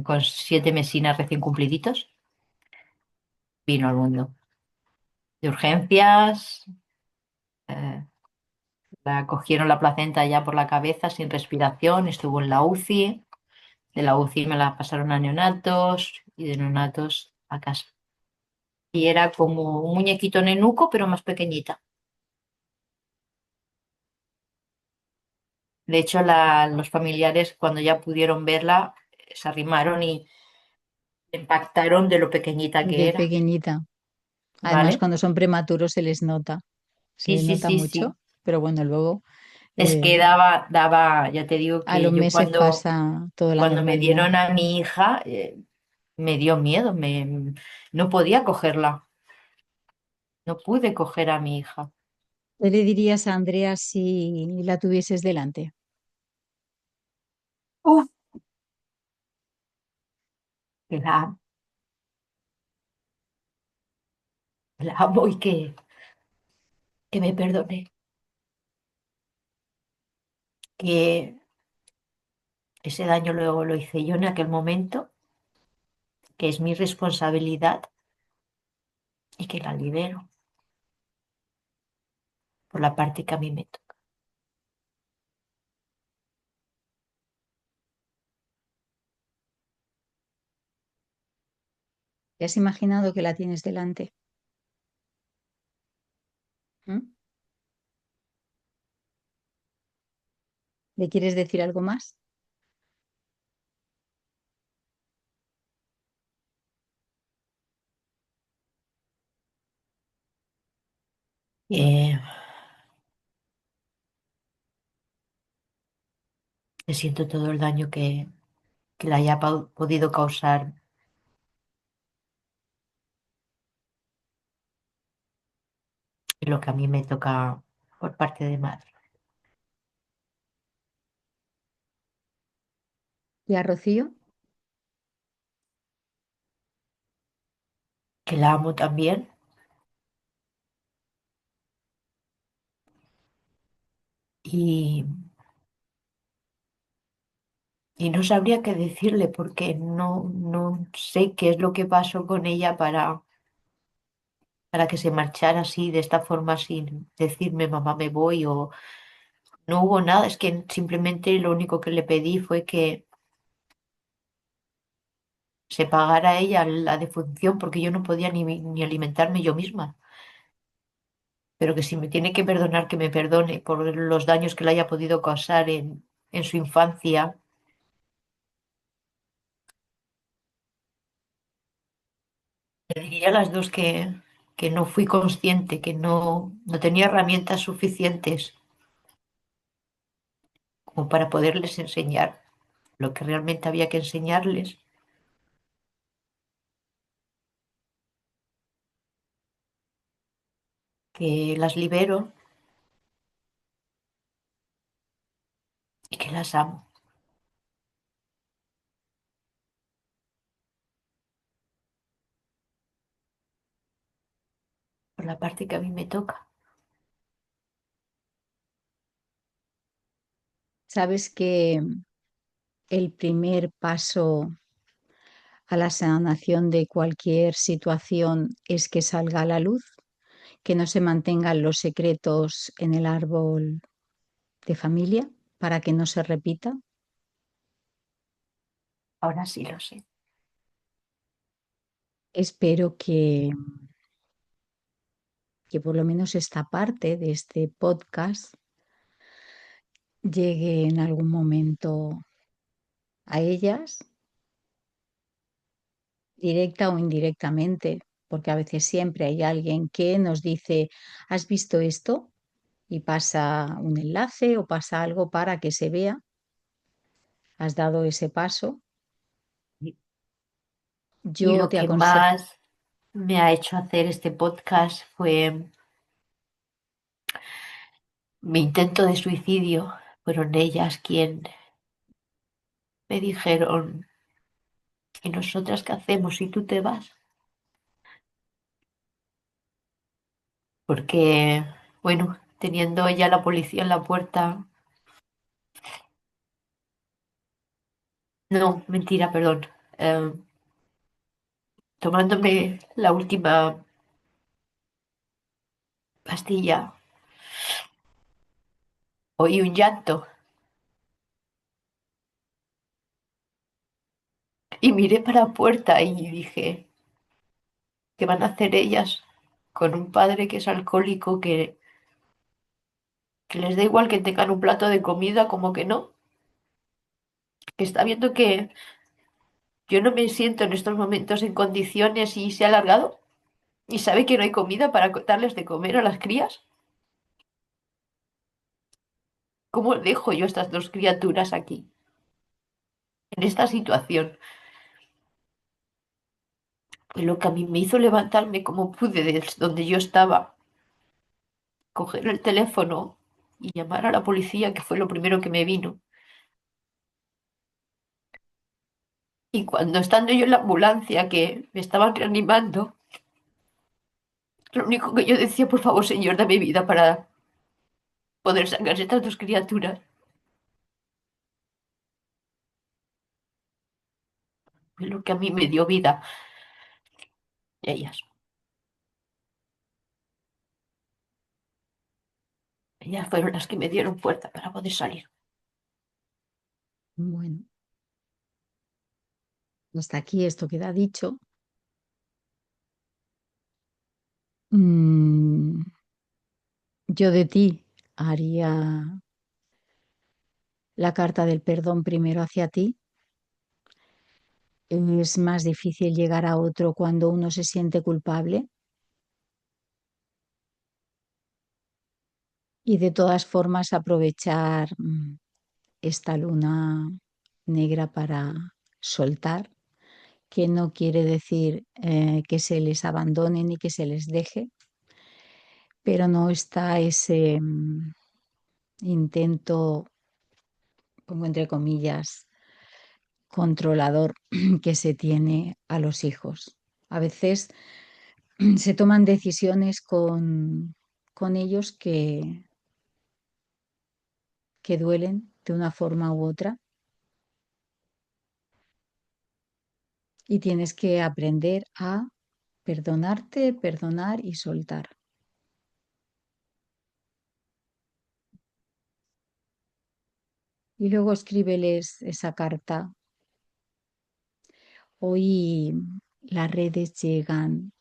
con 7 mesinas recién cumpliditos, vino al mundo. De urgencias, eh, la cogieron la placenta ya por la cabeza, sin respiración, estuvo en la UCI. De la UCI me la pasaron a neonatos y de neonatos a casa. Y era como un muñequito nenuco, pero más pequeñita. De hecho, los familiares, cuando ya pudieron verla, se arrimaron y se impactaron de lo pequeñita que De era, pequeñita. Además, ¿vale? cuando son prematuros se Sí, les sí, nota sí, mucho, sí. pero bueno, luego Es eh, que daba, ya te digo a que los yo meses cuando, pasa toda la cuando me normalidad. dieron a mi hija, me dio miedo, no podía cogerla, no pude coger a mi hija. ¿Qué le dirías a Andrea si la tuvieses delante? Uf, que la amo y que me perdone, que ese daño luego lo hice yo en aquel momento, que es mi responsabilidad y que la libero por la parte que a mí me toca. ¿Te has imaginado que la tienes delante? ¿Mm? ¿Le quieres decir algo más? Eh, Le siento todo el daño que le haya podido causar en lo que a mí me toca por parte de madre. ¿Y a Rocío? Que la amo también y, y no sabría qué decirle porque no sé qué es lo que pasó con ella para que se marchara así, de esta forma, sin decirme mamá me voy o no hubo nada. Es que simplemente lo único que le pedí fue que se pagara ella la defunción porque yo no podía ni alimentarme yo misma. Pero que si me tiene que perdonar, que me perdone por los daños que le haya podido causar en su infancia. Le diría a las dos que no fui consciente, que no tenía herramientas suficientes como para poderles enseñar lo que realmente había que enseñarles, que las libero y que las amo por la parte que a mí me toca. Sabes que el primer paso a la sanación de cualquier situación es que salga a la luz, que no se mantengan los secretos en el árbol de familia para que no se repita. Ahora sí lo sé. Espero que por lo menos esta parte de este podcast llegue en algún momento a ellas, directa o indirectamente, porque a veces siempre hay alguien que nos dice, ¿has visto esto? Y pasa un enlace o pasa algo para que se vea, has dado ese paso. Y Yo lo te que aconsejo, más me ha hecho hacer este podcast fue mi intento de suicidio. Fueron ellas quien me dijeron, ¿y nosotras qué hacemos si tú te vas? Porque, bueno, teniendo ya la policía en la puerta, no, mentira, perdón, eh, tomándome la última pastilla, oí un llanto y miré para la puerta y dije, ¿qué van a hacer ellas con un padre que es alcohólico, que les da igual que tengan un plato de comida como que no? Que está viendo que yo no me siento en estos momentos en condiciones y se ha alargado y sabe que no hay comida para darles de comer a las crías. ¿Cómo dejo yo a estas dos criaturas aquí, en esta situación? Pues lo que a mí me hizo levantarme como pude desde donde yo estaba, coger el teléfono y llamar a la policía, que fue lo primero que me vino. Y cuando estando yo en la ambulancia que me estaban reanimando, lo único que yo decía, por favor, señor, dame vida para poder sacar estas dos criaturas. Es lo que a mí me dio vida, ellas. Ellas fueron las que me dieron fuerza para poder salir. bueno, hasta aquí esto queda dicho. Mm, yo de ti haría la carta del perdón primero hacia ti. Es más difícil llegar a otro cuando uno se siente culpable y de todas formas aprovechar esta luna negra para soltar, que no quiere decir que se les abandone ni que se les deje, pero no está ese intento, pongo entre comillas, controlador que se tiene a los hijos. A veces se toman decisiones con ellos que duelen de una forma u otra y tienes que aprender a perdonarte, perdonar y soltar. Y luego escríbeles esa carta. Hoy las redes llegan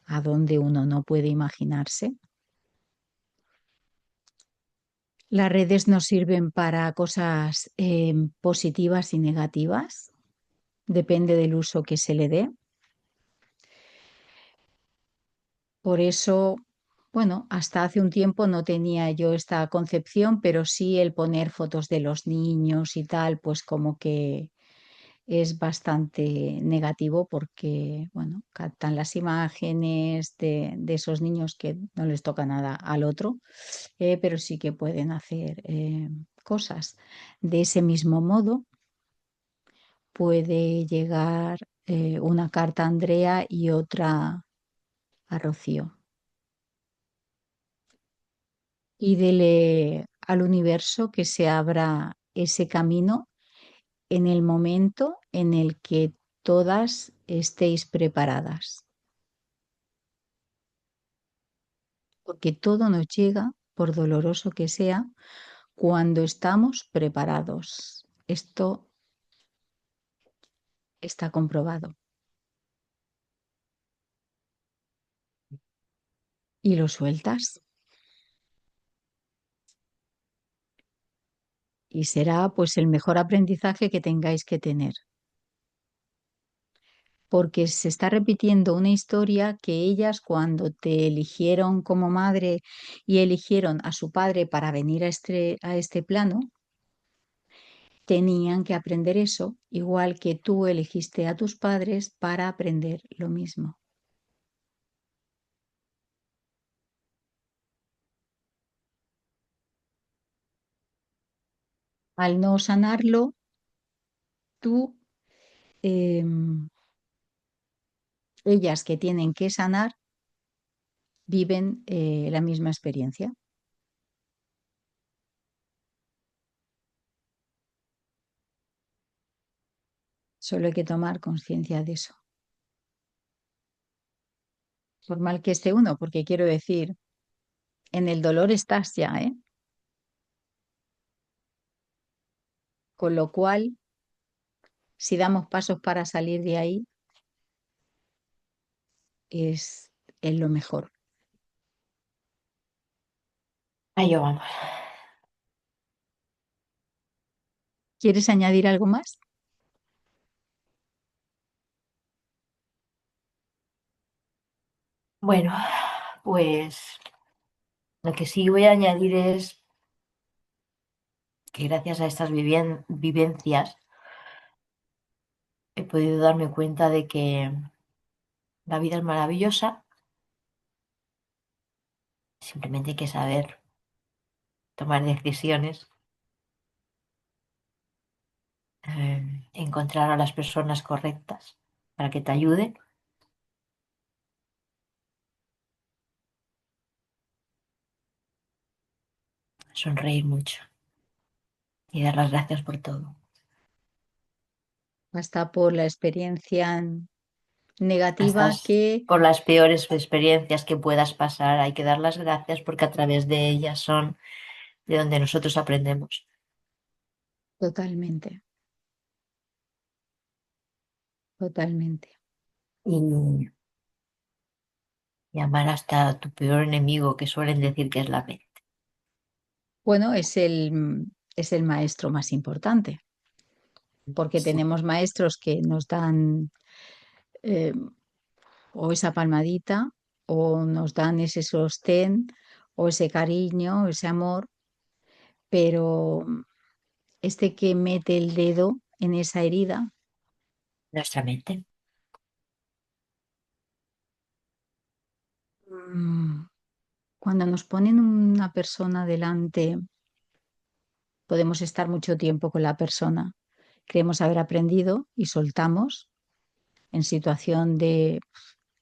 a donde uno no puede imaginarse. Las redes nos sirven para cosas positivas y negativas, depende del uso que se le dé. Por eso, bueno, hasta hace un tiempo no tenía yo esta concepción, pero sí el poner fotos de los niños y tal, pues como que es bastante negativo porque, bueno, captan las imágenes de esos niños que no les toca nada al otro, pero sí que pueden hacer cosas. De ese mismo modo, puede llegar una carta a Andrea y otra a Rocío. Pídele al universo que se abra ese camino en el momento en el que todas estéis preparadas. porque todo nos llega, por doloroso que sea, cuando estamos preparados. Esto está comprobado. Y lo sueltas y será pues el mejor aprendizaje que tengáis que tener, porque se está repitiendo una historia que ellas cuando te eligieron como madre y eligieron a su padre para venir a este plano, tenían que aprender eso, igual que tú elegiste a tus padres para aprender lo mismo. Al no sanarlo, tú, em, ellas que tienen que sanar, viven la misma experiencia. Solo hay que tomar conciencia de eso. Por mal que esté uno, porque quiero decir, en el dolor estás ya, ¿eh? Con lo cual, si damos pasos para salir de ahí, es lo mejor. Ahí vamos. ¿Quieres añadir algo más? Bueno, pues lo que sí voy a añadir es que gracias a estas vivencias he podido darme cuenta de que la vida es maravillosa, simplemente hay que saber tomar decisiones, encontrar a las personas correctas para que te ayuden, sonreír mucho y dar las gracias por todo. Hasta por la experiencia Hasta negativa que por las peores experiencias que puedas pasar, hay que dar las gracias porque a través de ellas son de donde nosotros aprendemos. totalmente, totalmente. Y, y amar hasta a tu peor enemigo, que suelen decir que es la mente. Bueno, es el maestro más importante, porque Sí, tenemos maestros que nos dan eh, o esa palmadita o nos dan ese sostén o ese cariño, ese amor, pero este que mete el dedo en esa herida, nuestra mente. mm, cuando nos ponen una persona delante, podemos estar mucho tiempo con la persona. Creemos haber aprendido y soltamos en situación de,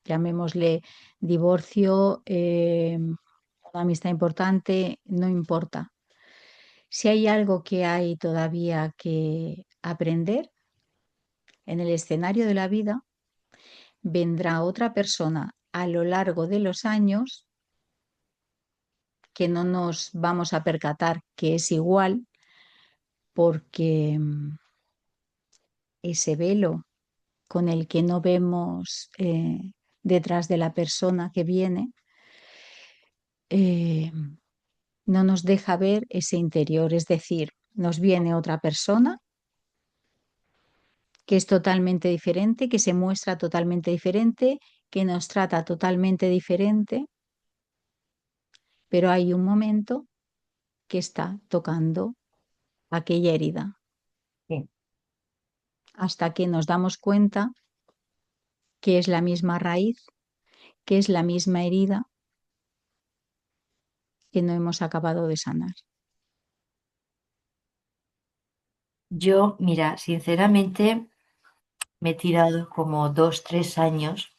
llamémosle, divorcio, una amistad importante, no importa. Si hay algo que hay todavía que aprender en el escenario de la vida, vendrá otra persona a lo largo de los años que no nos vamos a percatar que es igual porque ese velo con el que no vemos detrás de la persona que viene, eh, no nos deja ver ese interior. Es decir, nos viene otra persona que es totalmente diferente, que se muestra totalmente diferente, que nos trata totalmente diferente, pero hay un momento que está tocando aquella herida, Sí. hasta que nos damos cuenta que es la misma raíz, que es la misma herida que no hemos acabado de sanar. Yo, mira, sinceramente me he tirado como 2, 3 años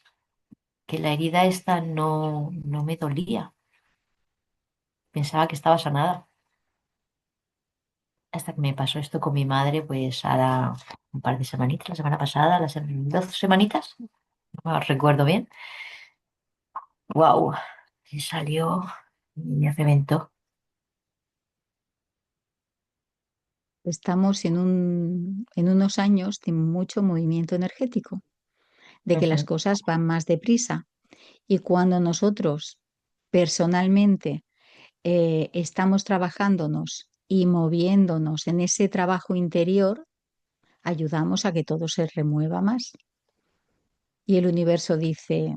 que la herida esta no me dolía. Pensaba que estaba sanada. Hasta que me pasó esto con mi madre, pues hará un par de semanitas, la semana pasada, 2 semanitas, no recuerdo bien. Wow. y salió y me reventó. Estamos en unos años de mucho movimiento energético, de que las Ujú. cosas van más deprisa. Y cuando nosotros personalmente estamos trabajándonos y moviéndonos en ese trabajo interior, ayudamos a que todo se remueva más. Y el universo dice,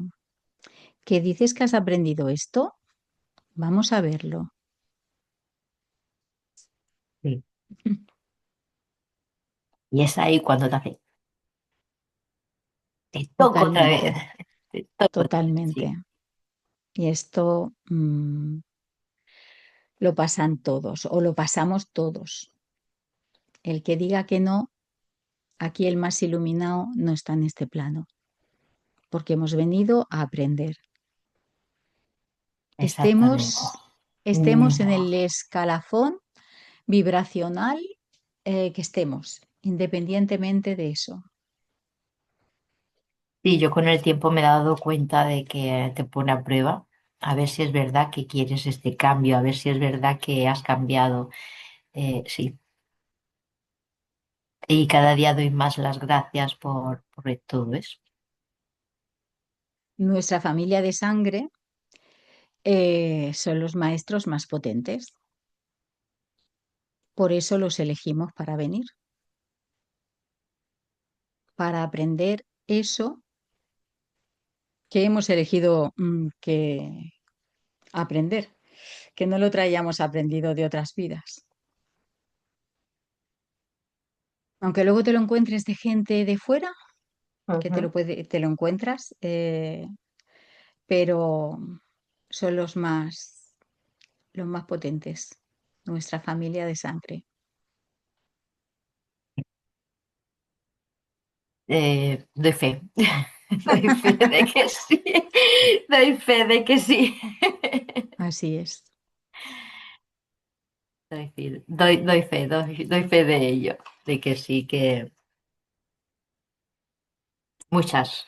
¿qué dices que has aprendido esto? Vamos a verlo. Sí. Y es ahí cuando te hace, te toco otra vez, Totalmente, te toco otra vez, totalmente. sí, Y esto lo pasan todos o lo pasamos todos. El que diga que no, aquí el más iluminado no está en este plano, porque hemos venido a aprender. exactamente. Estemos en el escalafón vibracional que estemos, independientemente de eso. Sí, yo con el tiempo me he dado cuenta de que te pone a prueba, a ver si es verdad que quieres este cambio, a ver si es verdad que has cambiado. Sí, y cada día doy más las gracias por todo eso. Nuestra familia de sangre son los maestros más potentes, por eso los elegimos para venir, para aprender eso que hemos elegido que aprender, que no lo traíamos aprendido de otras vidas. Aunque luego te lo encuentres de gente de fuera, que Ujú. te lo encuentras, pero son los más potentes, nuestra familia de sangre. Doy fe, doy fe de que sí, doy fe de que sí. Así es, Doy fe de ello, de que sí, que muchas,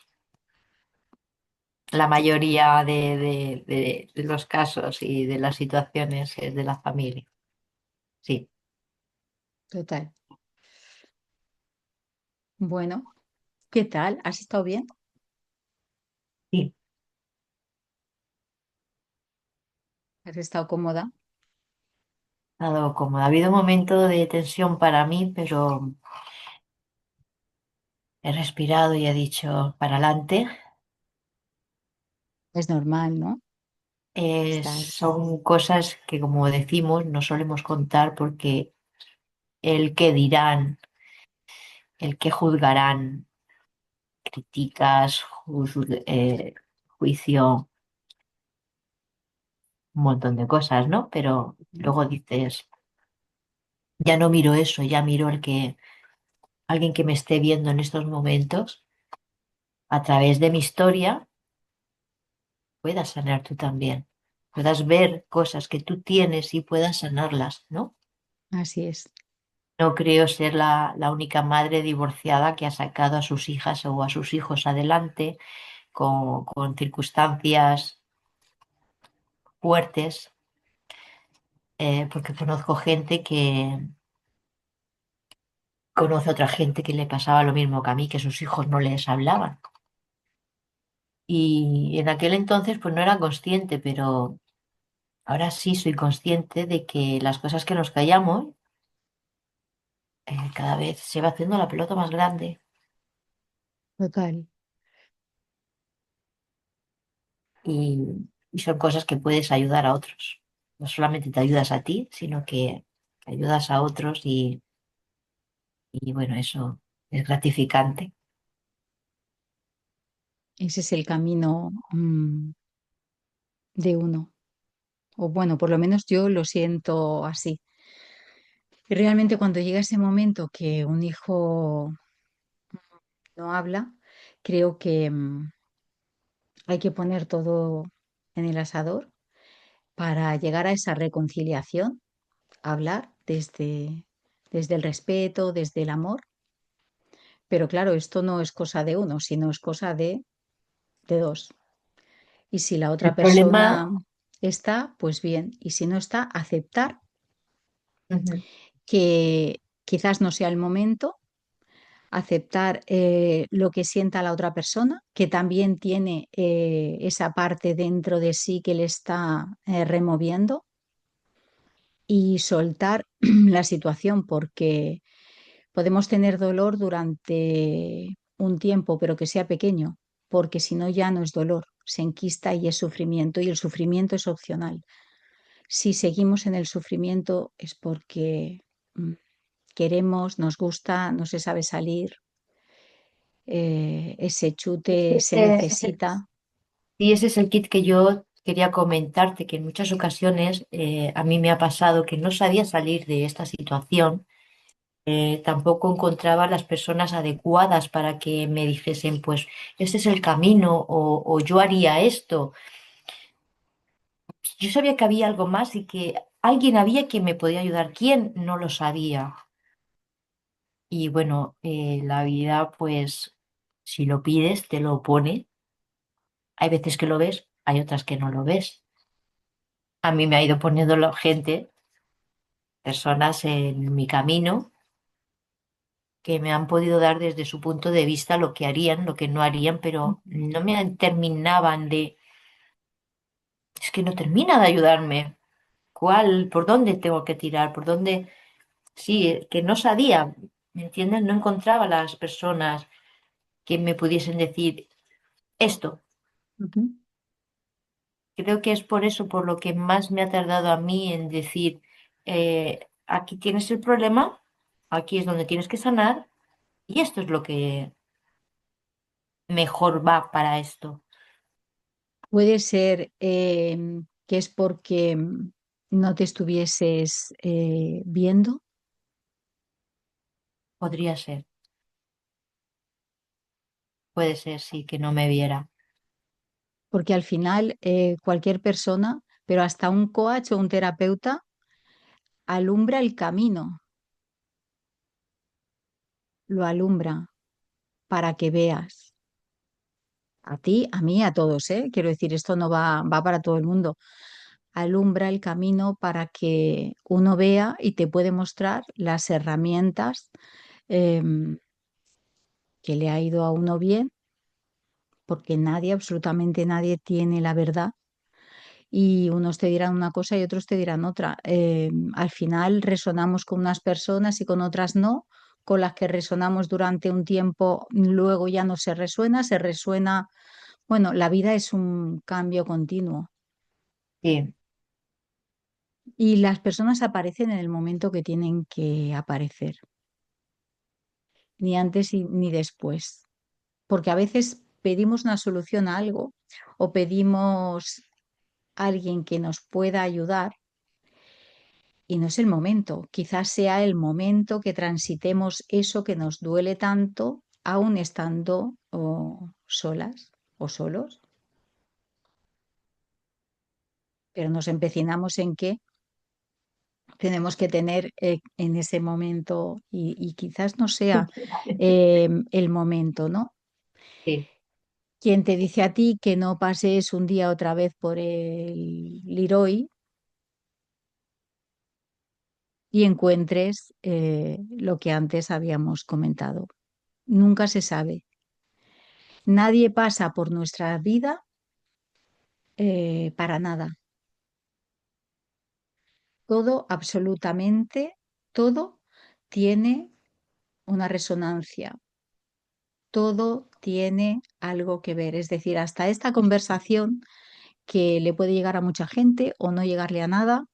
la mayoría de los casos y de las situaciones es de la familia. Sí, total. Bueno, ¿qué tal? ¿Has estado bien? sí, ¿Has estado cómoda? ha dado cómodo. Ha habido un momento de tensión para mí, pero he respirado y he dicho para adelante. Es normal, ¿no? Estás, Son cosas que, como decimos, no solemos contar porque el que dirán, el que juzgarán, críticas, juicio, un montón de cosas, ¿no? Pero luego dices, ya no miro eso, ya miro el que alguien que me esté viendo en estos momentos, a través de mi historia, puedas sanar tú también. Puedas ver cosas que tú tienes y puedas sanarlas, ¿no? así es, No creo ser la única madre divorciada que ha sacado a sus hijas o a sus hijos adelante con circunstancias fuertes, porque conozco gente que conoce a otra gente que le pasaba lo mismo que a mí, que sus hijos no les hablaban. Y en aquel entonces pues no era consciente, pero ahora sí soy consciente de que las cosas que nos callamos, cada vez se va haciendo la pelota más grande total. y son cosas que puedes ayudar a otros. No solamente te ayudas a ti, sino que ayudas a otros y bueno, eso es gratificante. Ese es el camino de uno. O bueno, por lo menos yo lo siento así. Y realmente cuando llega ese momento que un hijo no habla, creo que hay que poner todo en el asador para llegar a esa reconciliación, hablar desde el respeto, desde el amor. Pero claro, esto no es cosa de uno, sino es cosa de dos. Y si la El otra problema, persona... está, pues bien, y si no está, aceptar Ujú. que quizás no sea el momento, aceptar lo que sienta la otra persona, que también tiene esa parte dentro de sí que le está removiendo, y soltar la situación, porque podemos tener dolor durante un tiempo, pero que sea pequeño, porque si no ya no es dolor, se enquista y es sufrimiento, y el sufrimiento es opcional. Si seguimos en el sufrimiento es porque queremos, nos gusta, no se sabe salir, ese chute se necesita. Y ese es el kit que yo quería comentarte, que en muchas ocasiones a mí me ha pasado que no sabía salir de esta situación. Tampoco encontraba las personas adecuadas para que me dijesen, pues, este es el camino o yo haría esto. Yo sabía que había algo más y que alguien había que me podía ayudar. ¿Quién? No lo sabía. Y bueno, la vida, pues, si lo pides, te lo pone. Hay veces que lo ves, hay otras que no lo ves. A mí me ha ido poniendo la gente, personas en mi camino que me han podido dar desde su punto de vista lo que harían, lo que no harían, pero no me terminaban de, es que no termina de ayudarme. ¿Cuál, por dónde tengo que tirar? ¿Por dónde? Sí, que no sabía, ¿me entiendes? No encontraba las personas que me pudiesen decir esto. Ujú, Creo que es por eso por lo que más me ha tardado a mí en decir, aquí tienes el problema, aquí es donde tienes que sanar y esto es lo que mejor va para esto. puede ser que es porque no te estuvieses viendo, Podría ser, puede ser, sí, que no me viera. porque al final cualquier persona, pero hasta un coach o un terapeuta, alumbra el camino, lo alumbra para que veas. A ti, a mí, a todos, ¿eh? Quiero decir, esto no va para todo el mundo. Alumbra el camino para que uno vea y te puede mostrar las herramientas em, que le ha ido a uno bien, porque nadie, absolutamente nadie, tiene la verdad, y unos te dirán una cosa y otros te dirán otra. Al final resonamos con unas personas y con otras no, con las que resonamos durante un tiempo, luego ya no se resuena. Bueno, la vida es un cambio continuo Sí, y las personas aparecen en el momento que tienen que aparecer, ni antes ni después, porque a veces pedimos una solución a algo o pedimos a alguien que nos pueda ayudar. Y no es el momento, quizás sea el momento que transitemos eso que nos duele tanto, aún estando solas o solos, pero nos empecinamos en que tenemos que tener en ese momento, y quizás no sea el momento, ¿no? sí. Quien te dice a ti que no pases un día otra vez por el Leroy y encuentres lo que antes habíamos comentado. Nunca se sabe. Nadie pasa por nuestra vida para nada. Todo, absolutamente todo, tiene una resonancia. Todo tiene algo que ver. Es decir, hasta esta conversación que le puede llegar a mucha gente o no llegarle a nada,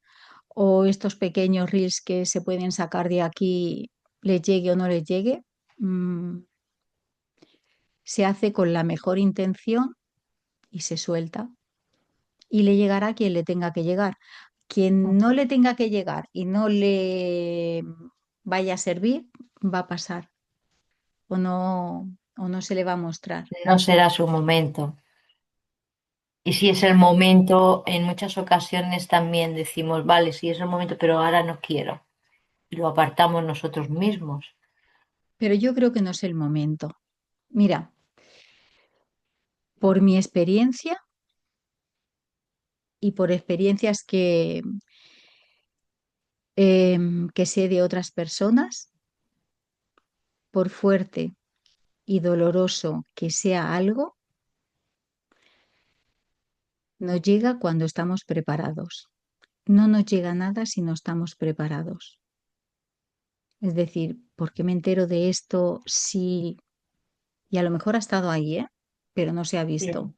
o estos pequeños reels que se pueden sacar de aquí, les llegue o no les llegue, mm, se hace con la mejor intención y se suelta. Y le llegará a quien le tenga que llegar. Quien no le tenga que llegar y no le vaya a servir, va a pasar o no se le va a mostrar. No será su momento. Y si es el momento, en muchas ocasiones también decimos, vale, sí es el momento, pero ahora no quiero. Y lo apartamos nosotros mismos. Pero yo creo que no es el momento. Mira, por mi experiencia, y por experiencias que sé de otras personas, por fuerte y doloroso que sea algo, nos llega cuando estamos preparados. No nos llega nada si no estamos preparados. Es decir, ¿por qué me entero de esto si... Y a lo mejor ha estado ahí, ¿eh? Pero no se ha visto. Sí.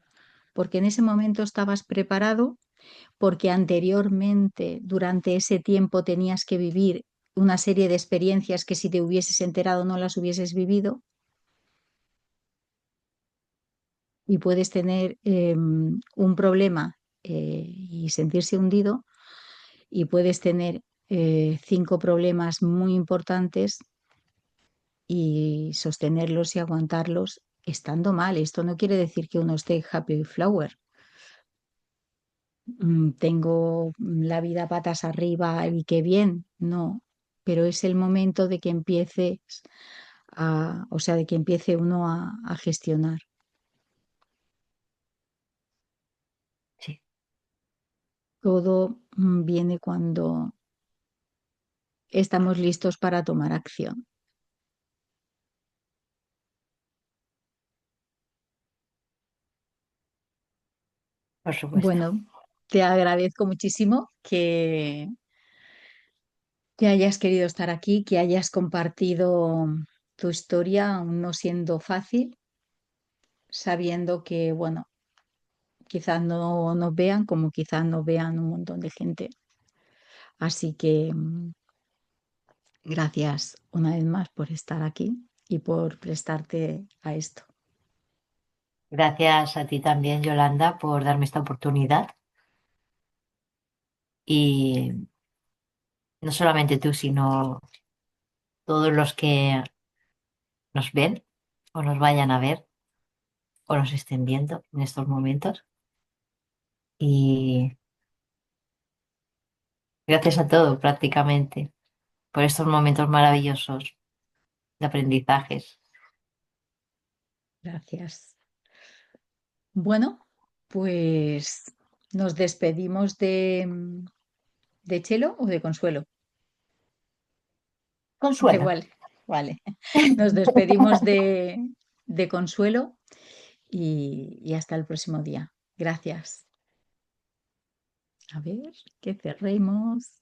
Porque en ese momento estabas preparado, porque anteriormente, durante ese tiempo, tenías que vivir una serie de experiencias que si te hubieses enterado no las hubieses vivido y puedes tener un problema y sentirse hundido y puedes tener cinco problemas muy importantes y sostenerlos y aguantarlos estando mal. Esto no quiere decir que uno esté happy flower. Tengo la vida patas arriba y qué bien, no, pero es el momento de que empieces o sea, de que empiece uno a gestionar. Sí, Todo viene cuando estamos listos para tomar acción. por supuesto. Bueno, te agradezco muchísimo que hayas querido estar aquí, que hayas compartido tu historia, aún no siendo fácil, sabiendo que, bueno, quizás no nos vean como quizás nos vean un montón de gente. Así que gracias una vez más por estar aquí y por prestarte a esto. Gracias a ti también, Yolanda, por darme esta oportunidad. Y no solamente tú, sino todos los que nos ven o nos vayan a ver o nos estén viendo en estos momentos. Y gracias a todo, prácticamente, por estos momentos maravillosos de aprendizajes. Gracias. Bueno, pues nos despedimos de Chelo o de Consuelo. Da Consuelo. igual, vale. Nos despedimos de Consuelo y hasta el próximo día. Gracias. A ver, que cerremos.